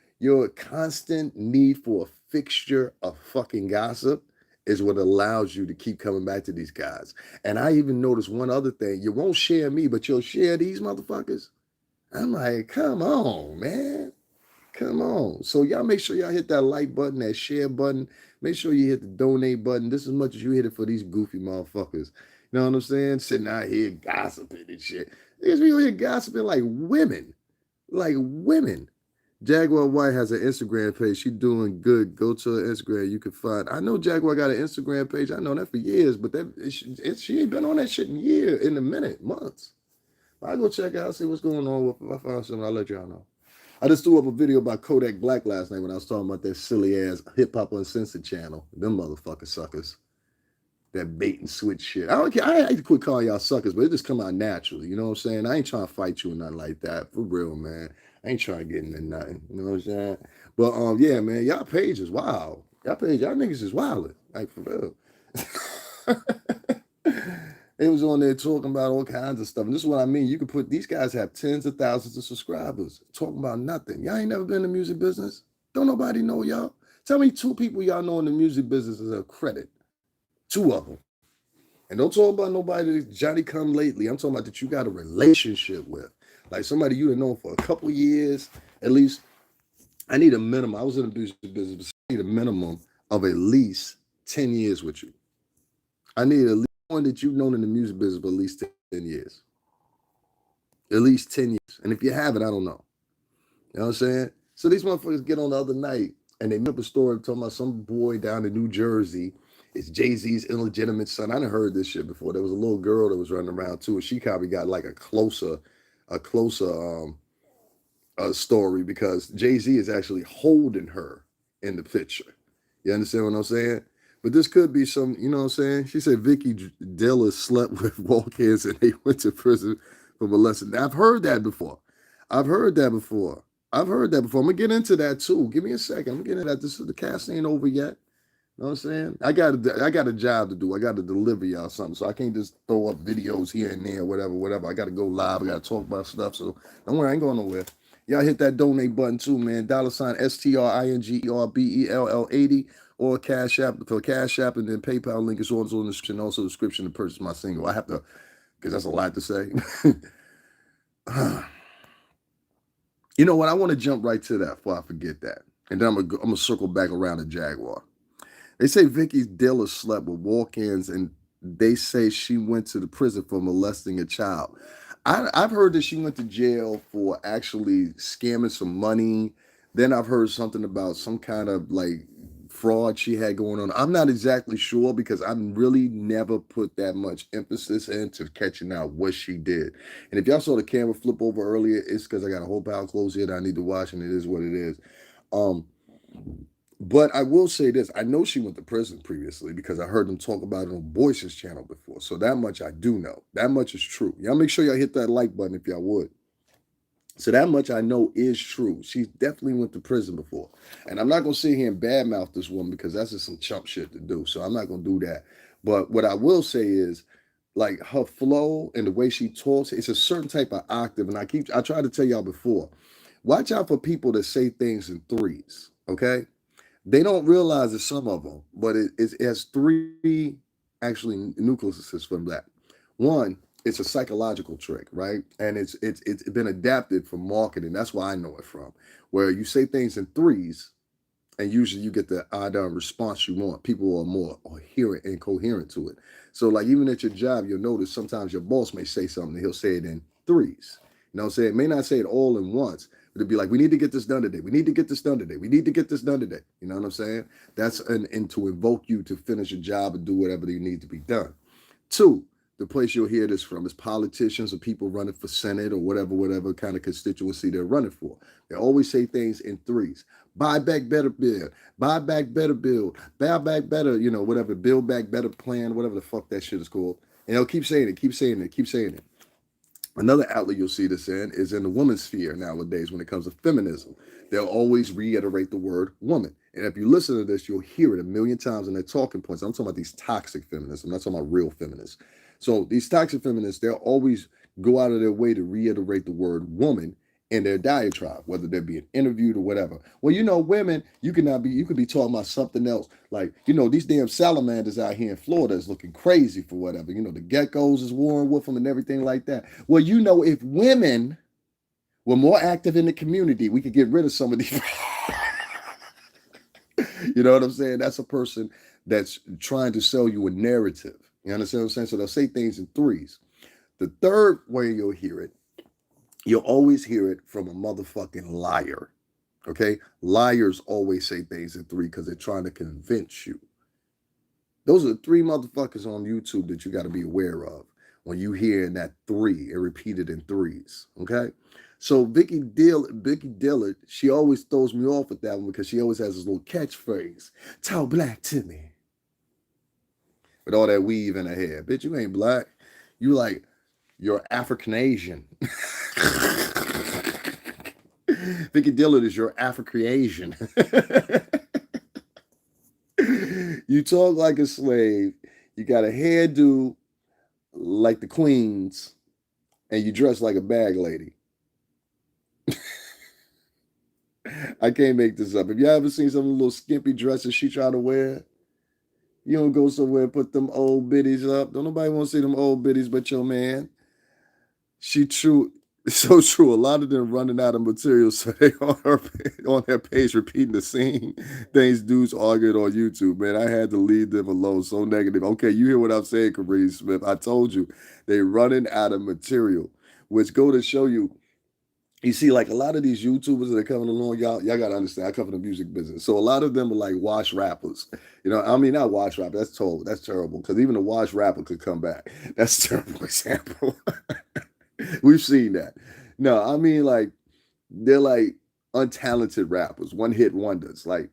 constant need for a fixture of fucking gossip is what allows you to keep coming back to these guys. And I even noticed one other thing. You won't share me, but you'll share these motherfuckers. I'm like, come on, man. Come on. So y'all make sure y'all hit that like button, that share button. Make sure you hit the donate button just as much as you hit it for these goofy motherfuckers. You know what I'm saying? Sitting out here gossiping and shit. These people here gossiping like women. Like women. Jaguar White has an Instagram page. She doing good. Go to her Instagram. You can find. I know Jaguar got an Instagram page. I know that for years, but she ain't been on that shit in a minute, months. I go check out, see what's going on with. If I find something, I'll let y'all know. I just threw up a video about Kodak Black last night when I was talking about that silly ass Hip Hop Uncensored channel. Them motherfucking suckers. That bait and switch shit. I don't care. I hate to quit calling y'all suckers, but it just come out naturally. You know what I'm saying? I ain't trying to fight you or nothing like that. For real, man. I ain't trying to get into nothing. You know what I'm saying? But yeah, man, y'all page is wild. Y'all niggas is wildin'. Like for real. They was on there talking about all kinds of stuff. And this is what I mean. You could put these guys have tens of thousands of subscribers talking about nothing. Y'all ain't never been in the music business. Don't nobody know y'all. Tell me 2 people y'all know in the music business as a credit. 2 of them. And don't talk about nobody that Johnny come lately. I'm talking about that you got a relationship with. Like somebody you have known for a couple years, At least I need a minimum. I was in the music business, but I need a minimum of at least 10 years with you. I need at least one that you've known in the music business for at least 10 years. At least 10 years. And if you have it, I don't know. You know what I'm saying? So these motherfuckers get on the other night and they make up a story talking about some boy down in New Jersey. It's Jay-Z's illegitimate son. I done heard this shit before. There was a little girl that was running around too, and she probably got like a closer story because Jay-Z is actually holding her in the picture. You understand what I'm saying? But this could be some, you know what I'm saying? She said Vicky Dilla slept with walk-ins and they went to prison for molesting. I've heard that before. I've heard that before. I've heard that before. I'm gonna get into that too. Give me a second. I'm gonna get into that. The cast ain't over yet. You know what I'm saying? I got a job to do. I got to deliver y'all something. So I can't just throw up videos here and there, whatever. I got to go live. I got to talk about stuff. So don't worry, I ain't going nowhere. Y'all hit that donate button too, man. $sign STRINGERBELL80 or Cash App for Cash App, and then PayPal link is also in the description. Also, the description to purchase my single. I have to, because that's a lot to say. You know what? I want to jump right to that before I forget that, and then I'm gonna circle back around to Jaguar. They say Vicky Dilla slept with walk-ins, and they say she went to the prison for molesting a child. I've heard that she went to jail for actually scamming some money. Then I've heard something about some kind of like fraud she had going on. I'm not exactly sure because I really never put that much emphasis into catching out what she did. And if y'all saw the camera flip over earlier, it's because I got a whole pile of clothes here that I need to wash, and it is what it is. Um, but I will say this: I know she went to prison previously because I heard them talk about it on Boyce's channel before. So that much I do know. That much is true. Y'all make sure y'all hit that like button if y'all would. So that much I know is true. She definitely went to prison before. And I'm not going to sit here and badmouth this woman because that's just some chump shit to do. So I'm not going to do that. But what I will say is, like, her flow and the way she talks, it's a certain type of octave. And I tried to tell y'all before, watch out for people that say things in threes, okay? They don't realize that some of them, but it has three actually nucleuses from that. One, it's a psychological trick, right? And it's been adapted for marketing. That's why I know it from. Where you say things in threes, and usually you get the ideal response you want. People are more coherent and coherent to it. So, like, even at your job, you'll notice sometimes your boss may say something, and he'll say it in threes. You know what I'm saying? It may not say it all in once, but it'd be like, we need to get this done today. We need to get this done today. We need to get this done today. You know what I'm saying? That's and to invoke you to finish your job and do whatever you need to be done. Two, the place you'll hear this from is politicians or people running for Senate or whatever kind of constituency they're running for. They always say things in threes. Buy back better bill, buy back better bill, buy back better, whatever, build back better plan, whatever the fuck that shit is called. And they'll keep saying it, keep saying it, keep saying it. Another outlet you'll see this in is in the women's sphere nowadays when it comes to feminism. They'll always reiterate the word woman. And if you listen to this, you'll hear it a million times in their talking points. I'm talking about these toxic feminists. I'm not talking about real feminists. So these toxic feminists, they'll always go out of their way to reiterate the word woman in their diatribe, whether they're being interviewed or whatever. Well, women, you could be talking about something else. Like, these damn salamanders out here in Florida is looking crazy for whatever. The geckos is warring with them and everything like that. Well, if women were more active in the community, we could get rid of some of these. You know what I'm saying? That's a person that's trying to sell you a narrative. You understand what I'm saying? So they'll say things in threes. The third way you'll always hear it from a motherfucking liar. Okay? Liars always say things in three because they're trying to convince you. Those are the three motherfuckers on YouTube that you got to be aware of when you hear in that three and repeated in threes. Okay? So Vicky Dillard, she always throws me off with that one because she always has this little catchphrase. Talk black to me. With all that weave in her hair. Bitch, you ain't black. You're African Asian. Vicky Dillard is your African Asian. You talk like a slave. You got a hairdo like the queens. And you dress like a bag lady. I can't make this up. Have you ever seen some of the little skimpy dresses she try to wear? You don't go somewhere and put them old biddies up. Don't nobody want to see them old biddies but your man. She true. So true. A lot of them running out of material, so they on their page repeating the same things dudes argued on YouTube. Man, I had to leave them alone. So negative. Okay, you hear what I'm saying, Kareem Smith? I told you they running out of material, which go to show you. You see, like a lot of these YouTubers that are coming along, y'all gotta understand. I come from the music business, so a lot of them are like wash rappers. You know, I mean, not wash rapper. That's terrible. Because even a wash rapper could come back. That's a terrible example. We've seen that. No, I mean like they're like untalented rappers, one hit wonders. Like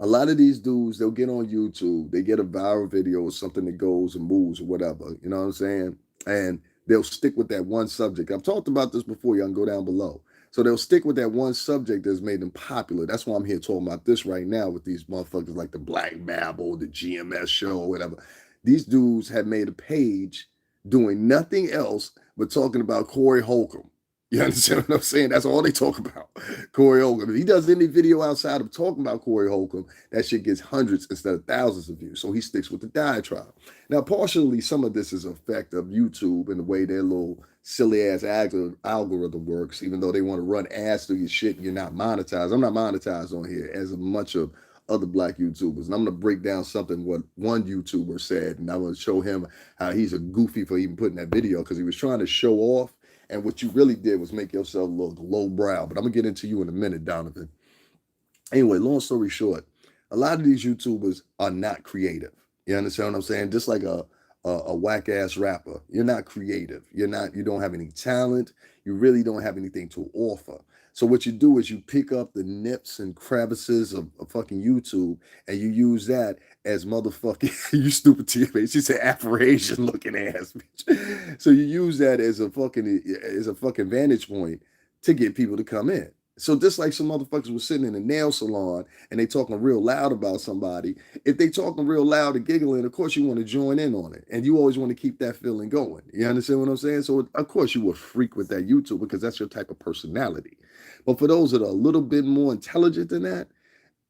a lot of these dudes, they'll get on YouTube, they get a viral video or something that goes and moves or whatever. You know what I'm saying? And they'll stick with that one subject. I've talked about this before. Y'all can go down below. So they'll stick with that one subject that's made them popular. That's why I'm here talking about this right now with these motherfuckers like the Black Babble, the GMS show, or whatever. These dudes have made a page doing nothing else but talking about Corey Holcomb. You understand what I'm saying? That's all they talk about. Corey Holcomb. If he does any video outside of talking about Corey Holcomb, that shit gets hundreds instead of thousands of views. So he sticks with the diatribe. Now, partially, some of this is an effect of YouTube and the way their little silly ass algorithm works, even though they want to run ads through your shit and you're not monetized. I'm not monetized on here as much of other black YouTubers. And I'm going to break down something what one YouTuber said, and I'm going to show him how he's a goofy for even putting that video because he was trying to show off. And what you really did was make yourself look lowbrow. But I'm going to get into you in a minute, Donovan. Anyway, long story short, a lot of these YouTubers are not creative. You understand what I'm saying? Just like a whack ass rapper, you're not creative. You don't have any talent. You really don't have anything to offer. So what you do is you pick up the nips and crevices of fucking YouTube and you use that as motherfucking you stupid teammate. She said Afro-Asian looking ass bitch. So you use that as a fucking vantage point to get people to come in. So just like some motherfuckers was sitting in a nail salon and they talking real loud about somebody, if they talking real loud and giggling, of course you want to join in on it. And you always want to keep that feeling going. You understand what I'm saying? So of course you will freak with that YouTube because that's your type of personality. But for those that are a little bit more intelligent than that,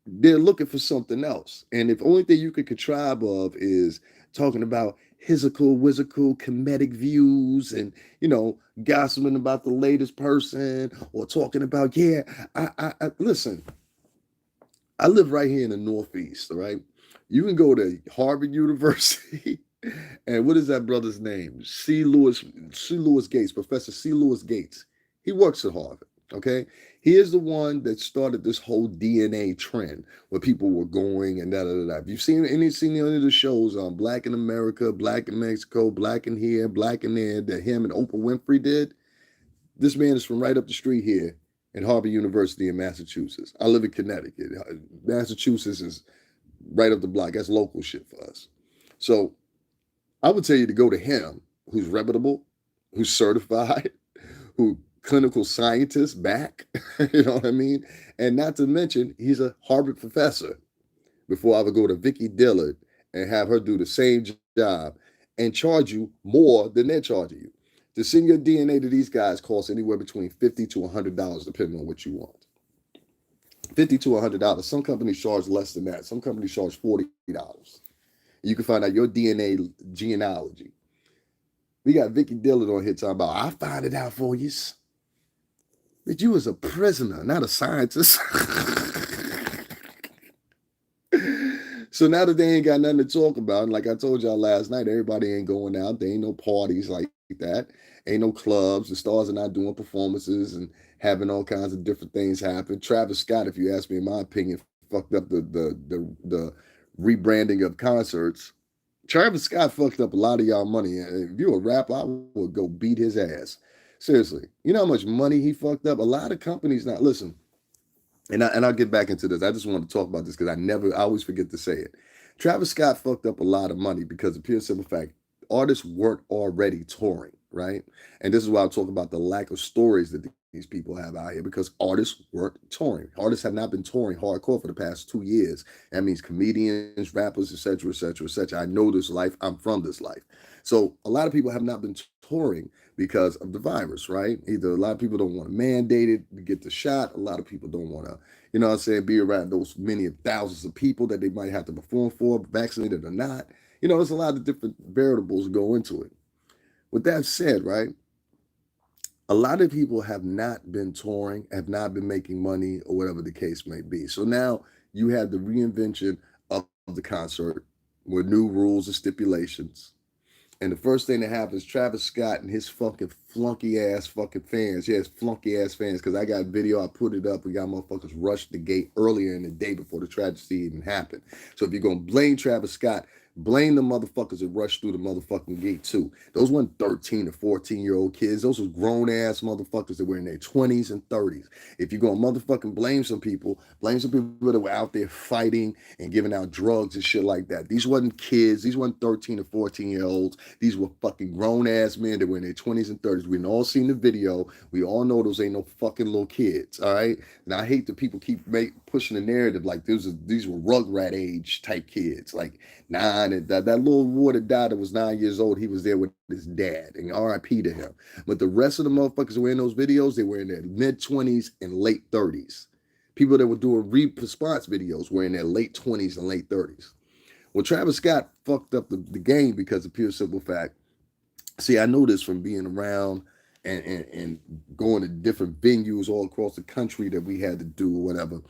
they're looking for something else. And if only thing you could contrive of is talking about hisical, whizical, comedic views and, gossiping about the latest person or talking about, yeah, I listen, I live right here in the Northeast, all right? You can go to Harvard University and what is that brother's name? C. Lewis Gates, Professor C. Lewis Gates. He works at Harvard. Okay. He is the one that started this whole DNA trend where people were going and da da da. Have you seen any of the shows on Black in America, Black in Mexico, Black in here, Black in there that him and Oprah Winfrey did? This man is from right up the street here at Harvard University in Massachusetts. I live in Connecticut. Massachusetts is right up the block. That's local shit for us. So I would tell you to go to him, who's reputable, who's certified, who clinical scientist back, you know what I mean? And not to mention, he's a Harvard professor. Before I would go to Vicky Dillard and have her do the same job and charge you more than they're charging you. To send your DNA to these guys costs anywhere between $50 to $100, depending on what you want. $50 to $100. Some companies charge less than that. Some companies charge $40. You can find out your DNA genealogy. We got Vicky Dillard on here talking about, I find it out for you. But you was a prisoner, not a scientist. So now that they ain't got nothing to talk about, and like I told y'all last night, everybody ain't going out. There ain't no parties like that. Ain't no clubs. The stars are not doing performances and having all kinds of different things happen. Travis Scott, if you ask me, in my opinion, fucked up the rebranding of concerts. Travis Scott fucked up a lot of y'all money. And if you're a rapper, I would go beat his ass. Seriously. You know how much money he fucked up? A lot of companies now, listen, and I'll get back into this. I just want to talk about this because I always forget to say it. Travis Scott fucked up a lot of money because of pure simple fact, artists weren't already touring, right? And this is why I'm talking about the lack of stories that these people have out here because artists weren't touring. Artists have not been touring hardcore for the past 2 years. That means comedians, rappers, etc., etc., etc. I know this life. I'm from this life. So a lot of people have not been touring because of the virus, right? Either a lot of people don't want to mandate it to get the shot. A lot of people don't want to, what I'm saying, be around those many thousands of people that they might have to perform for, vaccinated or not. There's a lot of different variables go into it. With that said, right, A lot of people have not been touring, have not been making money, or whatever the case may be. So now you have the reinvention of the concert with new rules and stipulations. And the first thing that happens, Travis Scott and his fucking flunky ass fucking fans. Yes, flunky ass fans. Because I got video, I put it up. We got motherfuckers rushed the gate earlier in the day before the tragedy even happened. So if you're gonna blame Travis Scott, blame the motherfuckers that rushed through the motherfucking gate too. Those weren't 13 or 14-year-old kids. Those was grown ass motherfuckers that were in their 20s and 30s. If you're gonna motherfucking blame some people that were out there fighting and giving out drugs and shit like that. These wasn't kids. These weren't 13 or 14-year-olds. These were fucking grown ass men that were in their 20s and 30s. We all seen the video. We all know those ain't no fucking little kids. All right. And I hate that people keep pushing the narrative like these were Rugrat age type kids, like 9. And that little boy that died that was 9 years old, he was there with his dad, and R.I.P. to him. But the rest of the motherfuckers who were in those videos, they were in their mid 20s and late 30s. People that were doing response videos were in their late 20s and late 30s. Well, Travis Scott fucked up the game because of pure simple fact. See, I know this from being around and going to different venues all across the country that we had to do or whatever.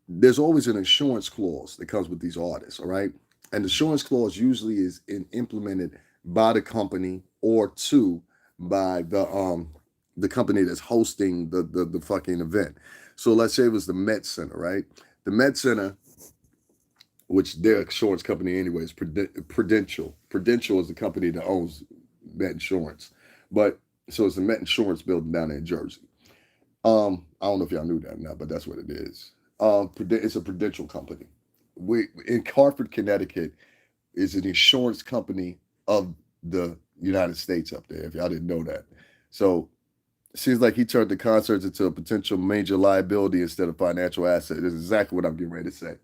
There's always an insurance clause that comes with these artists, all right? And the insurance clause usually is implemented by the company or two by the company that's hosting the fucking event. So let's say it was the Met Center, right? The Met Center, which their insurance company anyway is Prudential. Prudential is the company that owns Met Insurance, but so it's the Met Insurance building down there in Jersey. I don't know if y'all knew that or not, but that's what it is. It's a Prudential company. We in Hartford, Connecticut, is an insurance company of the United States up there. If y'all didn't know that, so it seems like he turned the concerts into a potential major liability instead of financial asset. That's exactly what I'm getting ready to say.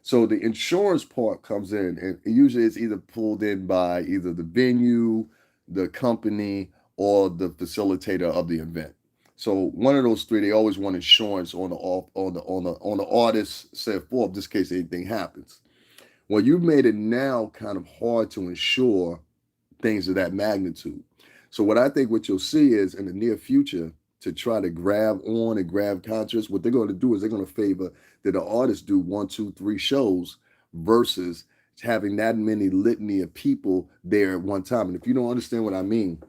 So the insurance part comes in, and usually it's either pulled in by either the venue, the company, or the facilitator of the event. So one of those three, they always want insurance on the artist, say for in this case anything happens. Well, you've made it now kind of hard to insure things of that magnitude. So what I think what you'll see is in the near future to try to grab on and grab concerts, what they're going to do is they're going to favor that the artists do 1, 2, 3 shows versus having that many litany of people there at one time. And if you don't understand what I mean,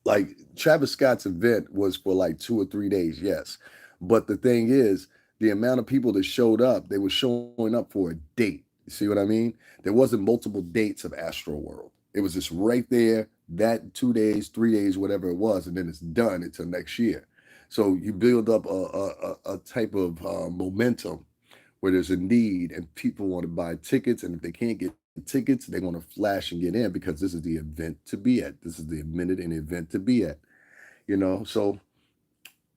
like Travis Scott's event was for like 2 or 3 days, yes. But the thing is, the amount of people that showed up, they were showing up for a date. You see what I mean? There wasn't multiple dates of Astro World. It was just right there, that 2 days, 3 days, whatever it was, and then it's done until next year. So you build up a type of momentum where there's a need and people want to buy tickets. And if they can't get tickets, they're going to flash and get in because this is the event to be at. This is the minute and event to be at. So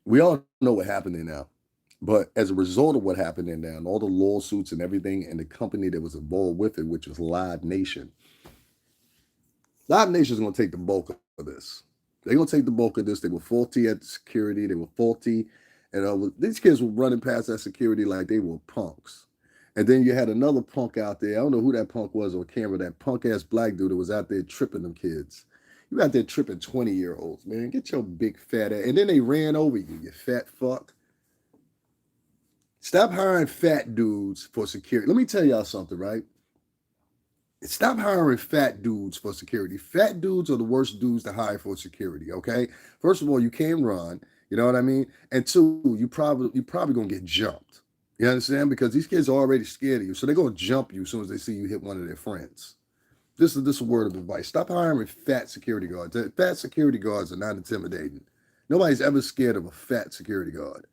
we all know what happened there now. But as a result of what happened there now and all the lawsuits and everything and the company that was involved with it, which was Live Nation is going to take the bulk of this. They're going to take the bulk of this. They were faulty at the security. They were faulty. And these kids were running past that security like they were punks. And then you had another punk out there. I don't know who that punk was on camera, that punk ass black dude that was out there tripping them kids. You out there tripping 20-year-olds, man. Get your big fat ass. And then they ran over you, you fat fuck. Stop hiring fat dudes for security. Let me tell y'all something, right? Stop hiring fat dudes for security. Fat dudes are the worst dudes to hire for security. Okay. First of all, you can't run. You know what I mean? And two, you probably gonna get jumped. You understand? Because these kids are already scared of you, so they're gonna jump you as soon as they see you hit one of their friends. This is a word of advice. Stop hiring fat security guards. Fat security guards are not intimidating. Nobody's ever scared of a fat security guard.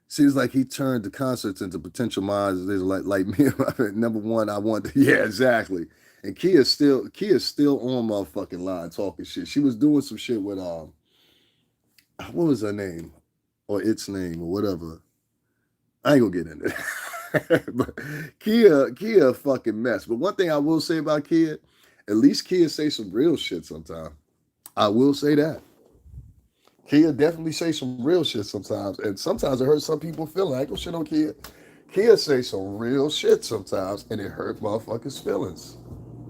Seems like he turned the concerts into potential minds. There's like me. Number one, I want to, yeah, exactly. And Kia's still on motherfucking line talking shit. She was doing some shit with what was her name or its name or whatever. I ain't gonna get into it. But Kia a fucking mess. But one thing I will say about Kia, at least Kia say some real shit sometimes. I will say that. Kia definitely say some real shit sometimes. And sometimes it hurts some people feeling. I ain't gonna shit on Kia. Kia say some real shit sometimes, and it hurt motherfuckers' feelings.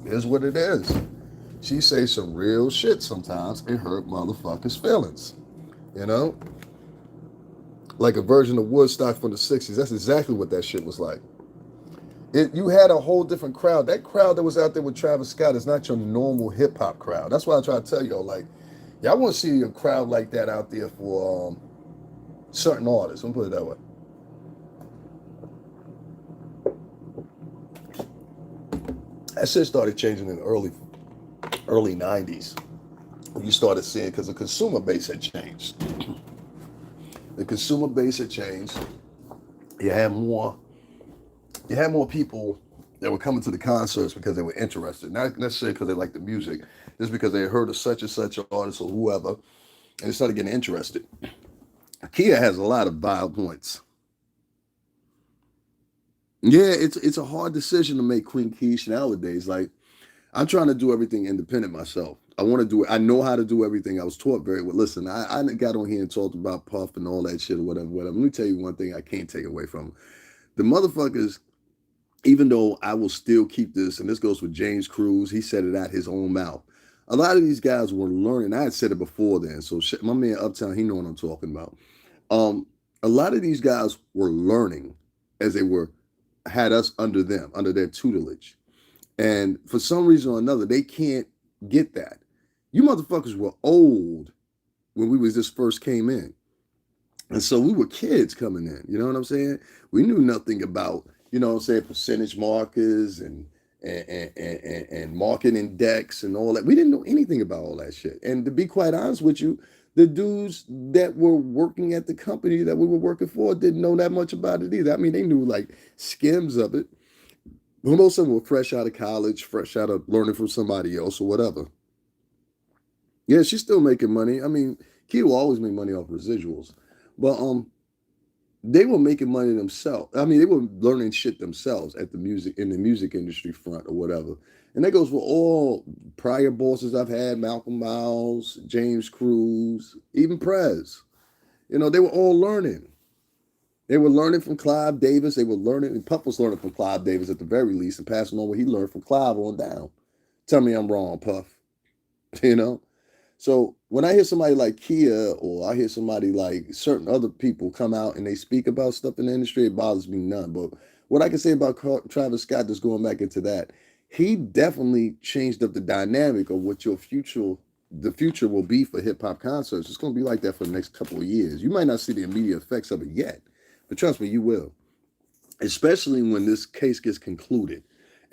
It is what it is. She say some real shit sometimes. It hurt motherfuckers' feelings. You know, like a version of Woodstock from the '60s. That's exactly what that shit was like. You had a whole different crowd. That crowd that was out there with Travis Scott is not your normal hip hop crowd. That's why I try to tell y'all, like, y'all want to see a crowd like that out there for certain artists. Let me put it that way. That shit started changing in the early '90s. You started seeing because the consumer base had changed. The consumer base had changed. You had more. You had more people that were coming to the concerts because they were interested, not necessarily because they liked the music, just because they heard of such and such artist or whoever, and they started getting interested. Kia has a lot of vile points. Yeah, it's a hard decision to make, Queen Keish, nowadays. Like, I'm trying to do everything independent myself. I want to do it. I know how to do everything. I was taught very well. Listen, I got on here and talked about Puff and all that shit or whatever, whatever. Let me tell you one thing I can't take away from them. The motherfuckers, even though I will still keep this, and this goes with James Cruz, he said it out his own mouth. A lot of these guys were learning. I had said it before then, so my man Uptown, he know what I'm talking about. A lot of these guys were learning as they were had us under them, under their tutelage. And for some reason or another, they can't get that. You motherfuckers were old when we was just first came in. And so we were kids coming in, you know what I'm saying? We knew nothing about, you know what I'm saying, percentage markers and market index and all that. We didn't know anything about all that shit. And to be quite honest with you, the dudes that were working at the company that we were working for didn't know that much about it either. I mean, they knew like skims of it. But most of them were fresh out of college, fresh out of learning from somebody else or whatever. Yeah, she's still making money. I mean, Key will always make money off residuals. But they were making money themselves. I mean, they were learning shit themselves at the music in the music industry front or whatever. And that goes for all prior bosses I've had: Malcolm Miles, James Cruz, even Prez. You know, they were all learning. They were learning from Clive Davis. They were learning, and Puff was learning from Clive Davis at the very least, and passing on what he learned from Clive on down. Tell me I'm wrong, Puff. You know. So when I hear somebody like Kia or I hear somebody like certain other people come out and they speak about stuff in the industry, it bothers me none. But what I can say about Travis Scott, just going back into that, he definitely changed up the dynamic of what the future will be for hip hop concerts. It's going to be like that for the next couple of years. You might not see the immediate effects of it yet, but trust me, you will. Especially when this case gets concluded.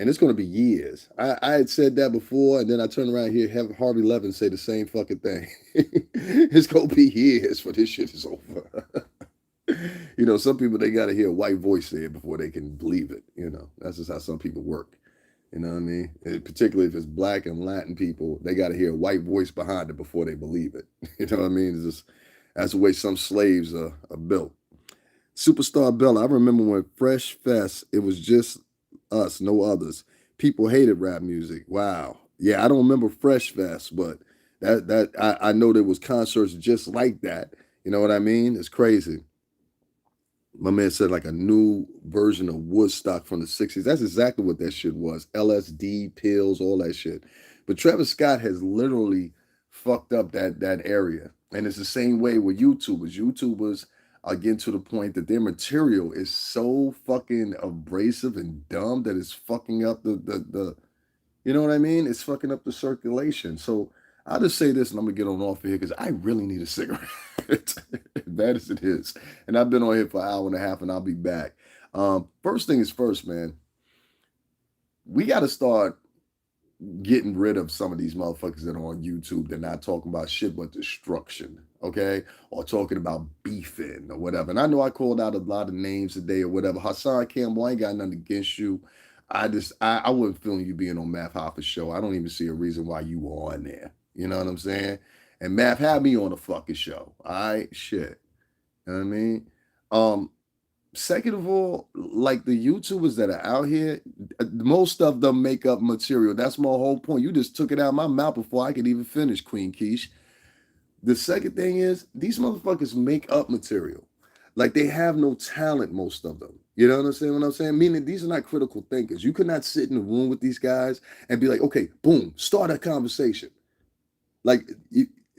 And it's going to be years. I had said that before, and then I turn around here, have Harvey Levin say the same fucking thing. It's going to be years for this shit is over. You know, some people, they got to hear a white voice there before they can believe it. You know, that's just how some people work. You know what I mean? And particularly if it's black and Latin people, they got to hear a white voice behind it before they believe it. You know what I mean? It's just, that's the way some slaves are built. Superstar Bella, I remember when Fresh Fest, it was just us, no others. People hated rap music. Wow. Yeah, I don't remember Fresh Fest, but I know there was concerts just like that. You know what I mean? It's crazy. My man said like a new version of Woodstock from the '60s. That's exactly what that shit was. LSD, pills, all that shit. But Travis Scott has literally fucked up that area. And it's the same way with YouTubers. YouTubers are getting to the point that their material is so fucking abrasive and dumb that it's fucking up the you know what I mean? It's fucking up the circulation. So I'll just say this and I'm gonna get on off of here because I really need a cigarette. As bad as it is. And I've been on here for an hour and a half and I'll be back. First thing is first, man. We gotta start getting rid of some of these motherfuckers that are on YouTube. They're not talking about shit but destruction, okay? Or talking about beefing or whatever. And I know I called out a lot of names today or whatever. Hassan Campbell, I ain't got nothing against you. I wasn't feeling you being on Math Hoffa's show. I don't even see a reason why you were on there. You know what I'm saying? And Math had me on a fucking show. All right, shit. You know what I mean? Um, Second of all, like the YouTubers that are out here, most of them make up material. That's my whole point. You just took it out of my mouth before I could even finish, Queen Keish. The second thing is these motherfuckers make up material. Like they have no talent, most of them. You know what I'm saying? What I'm saying? Meaning these are not critical thinkers. You could not sit in the room with these guys and be like, okay, boom, start a conversation. Like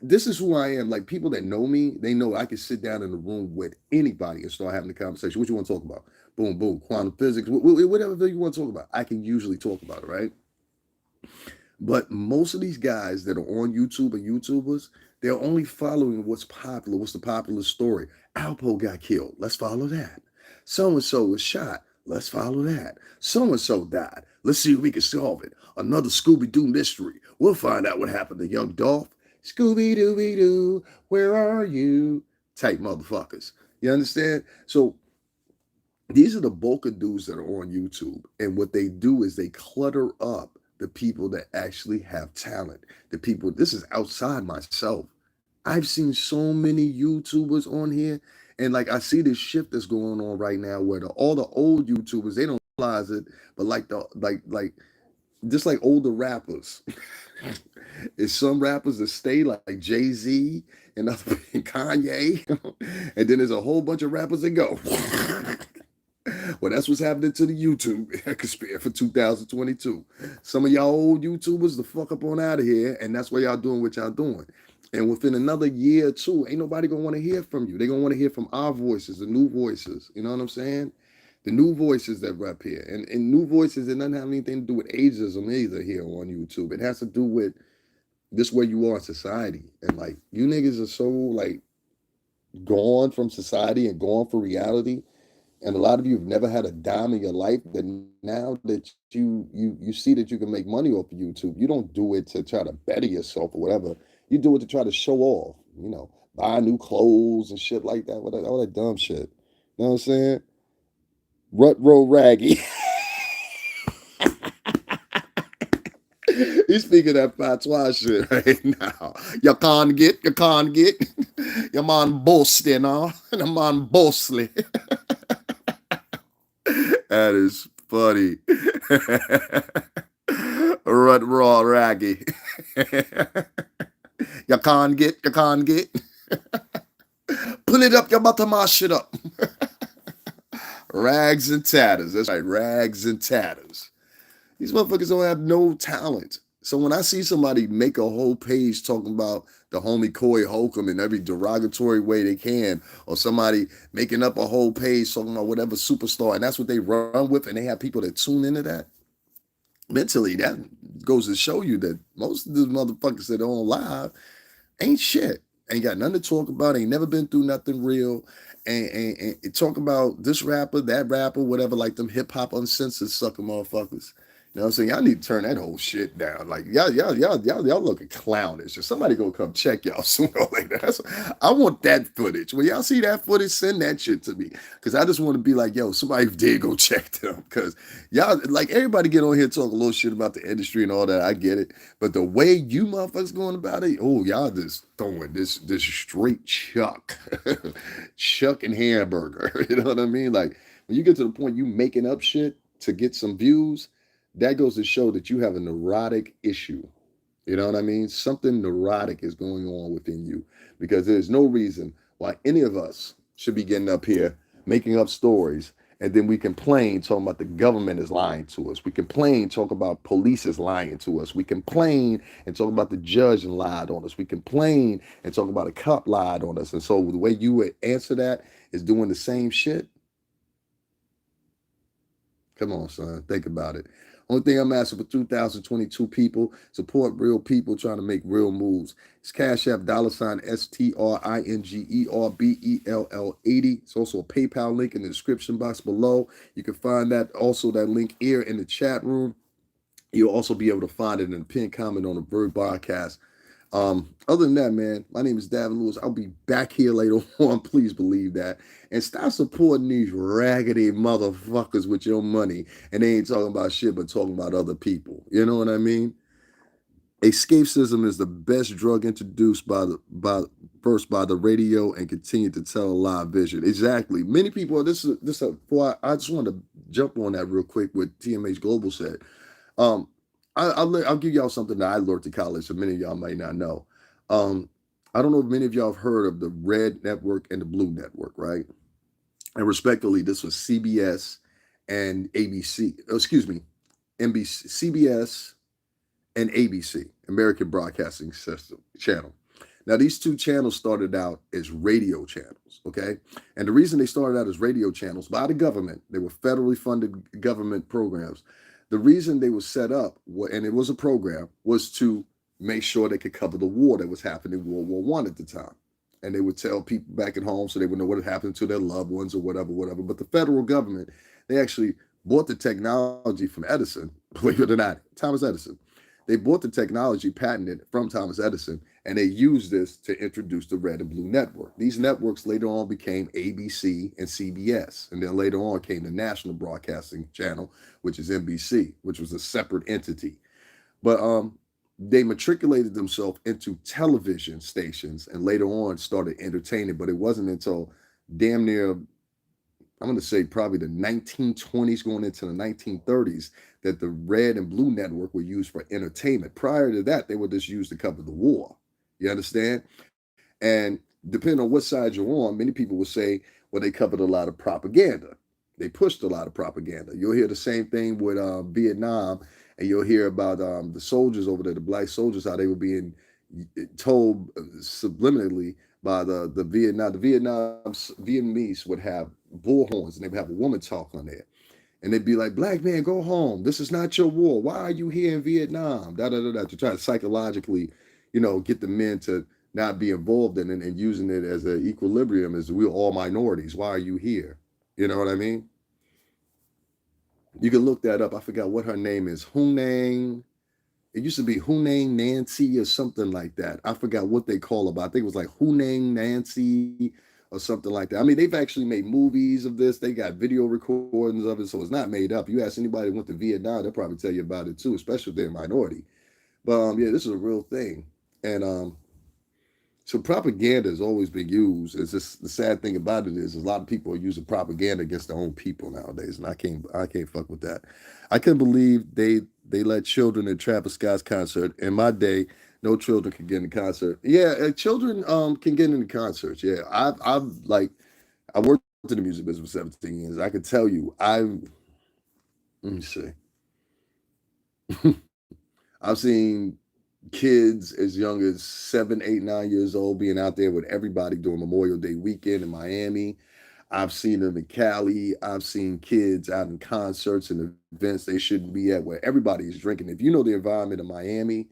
this is who I am. Like people that know me, they know I can sit down in the room with anybody and start having a conversation. What you want to talk about? Boom, boom, quantum physics, whatever you want to talk about. I can usually talk about it, right? But most of these guys that are on YouTube and YouTubers, they're only following what's popular. What's the popular story? Alpo got killed. Let's follow that. So and so was shot. Let's follow that. So and so died. Let's see if we can solve it. Another Scooby Doo mystery. We'll find out what happened to young Dolph. Scooby Dooby Doo, where are you? Type motherfuckers. You understand? So these are the bulk of dudes that are on YouTube. And what they do is they clutter up the people that actually have talent. The people, this is outside myself. I've seen so many YouTubers on here. And like I see this shift that's going on right now where all the old YouTubers, they don't realize it, but like just like older rappers. It's some rappers that stay like Jay-Z and Kanye. And then there's a whole bunch of rappers that go. Well, that's what's happening to the YouTube experience for 2022. Some of y'all old YouTubers, the fuck up on out of here, and that's why y'all doing what y'all doing. And within another year or two, ain't nobody gonna want to hear from you. They gonna want to hear from our voices, the new voices. You know what I'm saying? The new voices that rap here, and new voices. It doesn't have anything to do with ageism either here on YouTube. It has to do with this where you are in society, and like you niggas are so like gone from society and gone for reality, and a lot of you have never had a dime in your life, that now that you see that you can make money off of YouTube, you don't do it to try to better yourself or whatever. You do it to try to show off, buy new clothes and shit like that, all that dumb shit. You know what I'm saying? Rut row raggy. He's speaking that patois shit right now. You can't get. Your man bossy, you know? Your man bossly. That is funny. Rut raw raggy. You can't get. Pull it up, your bottom my shit up. Rags and tatters. That's right, rags and tatters. These motherfuckers don't have no talent. So when I see somebody make a whole page talking about the homie Corey Holcomb in every derogatory way they can, or somebody making up a whole page talking about whatever superstar, and that's what they run with, and they have people that tune into that, mentally, that goes to show you that most of the motherfuckers that are on live ain't shit. Ain't got nothing to talk about, ain't never been through nothing real, and talk about this rapper, that rapper, whatever, like them hip hop uncensored sucker motherfuckers. You know what I'm saying? Y'all need to turn that whole shit down. Like y'all looking clownish. If somebody gonna come check y'all sooner or later, I want that footage. When y'all see that footage, send that shit to me. Cause I just want to be like, yo, somebody did go check them. Cause y'all, like everybody get on here talk a little shit about the industry and all that. I get it. But the way you motherfuckers going about it, oh, y'all just throwing this straight chuck. Chuck and hamburger. You know what I mean? Like when you get to the point you making up shit to get some views, that goes to show that you have a neurotic issue. You know what I mean? Something neurotic is going on within you, because there's no reason why any of us should be getting up here making up stories, and then we complain talking about the government is lying to us. We complain, talk about police is lying to us. We complain and talk about the judge and lied on us. We complain and talk about a cop lied on us. And so the way you would answer that is doing the same shit. Come on, son. Think about it. Only thing I'm asking for 2022 people, support real people trying to make real moves. It's Cash App $STRINGERBELL80. It's also a PayPal link in the description box below. You can find that also, that link here in the chat room. You'll also be able to find it in the pinned comment on the Bird Podcast. Other than that, man, my name is Davin Lewis. I'll be back here later on. Please believe that. And stop supporting these raggedy motherfuckers with your money. And they ain't talking about shit, but talking about other people. You know what I mean? Escapism is the best drug introduced first by the radio and continued to tell a live vision. Exactly. Many people, I just want to jump on that real quick, what TMH Global said. I'll give y'all something that I learned in college, so many of y'all might not know. I don't know if many of y'all have heard of the Red Network and the Blue Network, right? And respectively, this was CBS and ABC. Oh, excuse me, NBC, CBS and ABC, American Broadcasting System channel. Now, these two channels started out as radio channels, okay? And the reason they started out as radio channels by the government, they were federally funded government programs. The reason they were set up, and it was a program, was to make sure they could cover the war that was happening in World War One at the time. And they would tell people back at home so they would know what had happened to their loved ones or whatever, whatever. But the federal government, they actually bought the technology from Edison, believe it or not, Thomas Edison. They bought the technology patented from Thomas Edison, and they used this to introduce the red and blue network. These networks later on became ABC and CBS, and then later on came the National Broadcasting Channel, which is NBC, which was a separate entity. But they matriculated themselves into television stations, and later on started entertaining. But it wasn't until damn near, I'm going to say probably the 1920s going into the 1930s that the red and blue network were used for entertainment. Prior to that, they were just used to cover the war. You understand? And depending on what side you're on, many people will say, well, they covered a lot of propaganda. They pushed a lot of propaganda. You'll hear the same thing with Vietnam, and you'll hear about the soldiers over there, the black soldiers, how they were being told subliminally by the Vietnamese would have bullhorns, and they would have a woman talk on there, and they'd be like, "Black man, go home. This is not your war. Why are you here in Vietnam?" Da da da da. To try to psychologically, get the men to not be involved in it and using it as an equilibrium as we're all minorities. Why are you here? You know what I mean? You can look that up. I forgot what her name is. Hunang. It used to be Hunang Nancy or something like that. I forgot what they call her, but I think it was like Hunang Nancy or something like that. I mean, they've actually made movies of this. They got video recordings of it, so it's not made up. You ask anybody who went to Vietnam, they'll probably tell you about it too, especially if they're a minority. But yeah, this is a real thing. And so propaganda has always been used. It's just the sad thing about it is a lot of people are using propaganda against their own people nowadays, and I can't fuck with that. I can't believe they let children in Travis Scott's concert. In my day, no children could get in the concert. Yeah, children can get into concerts. Yeah, I've like I worked in the music business for 17 years. I can tell you, let me see. I've seen kids as young as 7, 8, 9 years old being out there with everybody during Memorial Day weekend in Miami. I've seen them in Cali. I've seen kids out in concerts and events they shouldn't be at where everybody is drinking. If you know the environment of Miami,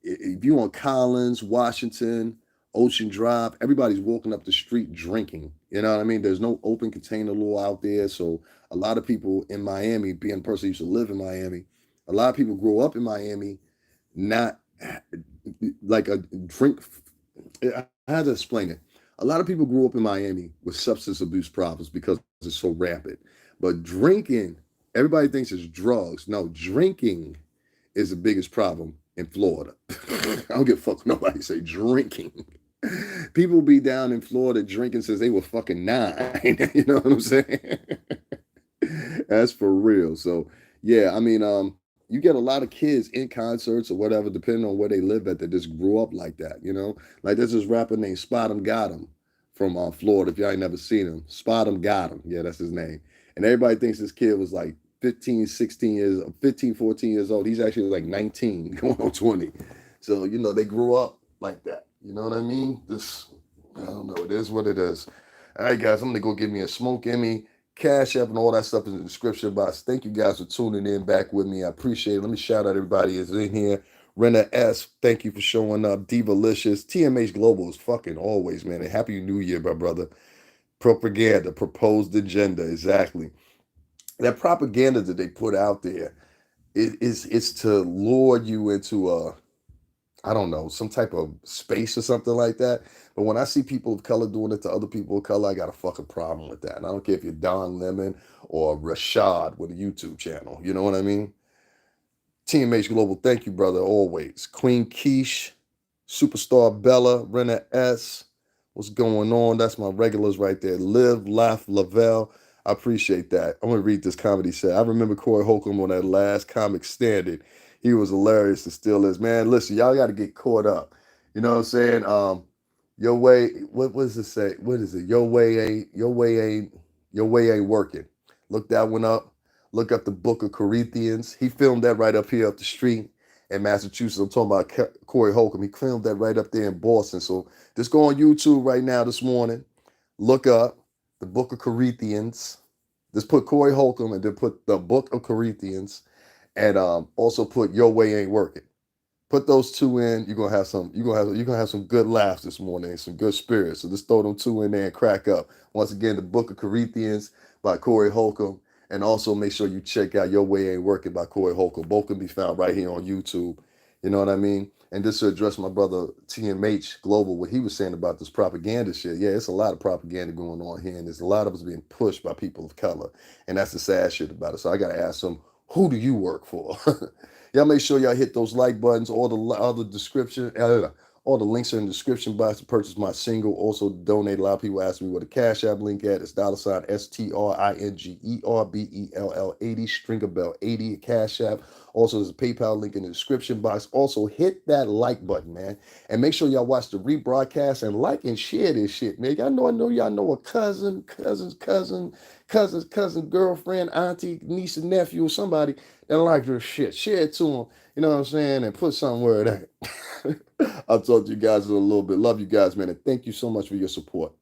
if you on Collins, Washington, Ocean Drive, everybody's walking up the street drinking. You know what I mean? There's no open container law out there. So a lot of people in Miami, being a person who used to live in Miami, a lot of people grow up in Miami not like a drink. I had to explain it. A lot of people grew up in Miami with substance abuse problems because it's so rampant. But drinking, everybody thinks it's drugs. No, drinking is the biggest problem in Florida. I don't give a fuck. Nobody say drinking. People be down in Florida drinking since they were fucking 9. You know what I'm saying? That's for real. So yeah, I mean, you get a lot of kids in concerts or whatever, depending on where they live at, that just grew up like that. Like there's this rapper named Spot 'em Got 'em from Florida. If y'all ain't never seen him, Spot 'em Got 'em. Yeah, that's his name. And everybody thinks this kid was like 15, 16 years, 15, 14 years old. He's actually like 19, going on 20. So they grew up like that. You know what I mean? This, I don't know. It is what it is. All right, guys, I'm gonna go get me a smoke Emmy. Cash App and all that stuff is in the description box. Thank you guys for tuning in back with me. I appreciate it. Let me shout out everybody that's in here. Rena S, thank you for showing up. Divalicious, TMH Global is fucking always, man. And Happy New Year, my brother. Propaganda, proposed agenda, exactly. That propaganda that they put out there, it's to lure you into I don't know, some type of space or something like that. But when I see people of color doing it to other people of color, I got a fucking problem with that. And I don't care if you're Don Lemon or Rashad with a YouTube channel. You know what I mean? TMH Global, thank you, brother, always. Queen Keish, Superstar Bella, Rena S. What's going on? That's my regulars right there. Live, Laugh, Lavelle. I appreciate that. I'm going to read this comedy set. I remember Corey Holcomb on that last comic standard. He was hilarious and still is. Man, listen, y'all got to get caught up. You know what I'm saying? Your way, what does it say? What is it? Your way ain't Your way ain't working. Look that one up. Look up the Book of Corinthians. He filmed that right up here up the street in Massachusetts. I'm talking about Corey Holcomb. He filmed that right up there in Boston. So just go on YouTube right now this morning. Look up the Book of Corinthians. Just put Corey Holcomb and then put the Book of Corinthians, and also put Your Way Ain't Working. Put those two in. You're gonna have some good laughs this morning, some good spirits. So just throw them two in there and crack up. Once again, the Book of Corinthians by Corey Holcomb, and also make sure you check out Your Way Ain't Working by Corey Holcomb. Both can be found right here on YouTube. You know what I mean? And just to address my brother TMH Global, what he was saying about this propaganda shit. Yeah, it's a lot of propaganda going on here, and there's a lot of us being pushed by people of color, and that's the sad shit about it. So I gotta ask them, who do you work for? Y'all make sure y'all hit those like buttons, all the links are in the description box to purchase my single. Also donate. A lot of people ask me where the Cash App link at. It's $STRINGERBELL 80, Stringer Bell 80 Cash App. Also, there's a PayPal link in the description box. Also, hit that like button, man. And make sure y'all watch the rebroadcast and like and share this shit, man. I know y'all know a cousin, girlfriend, auntie, niece, and nephew, or somebody that like this shit. Share it to them, you know what I'm saying, and put somewhere that I'll talk to you guys in a little bit. Love you guys, man, and thank you so much for your support.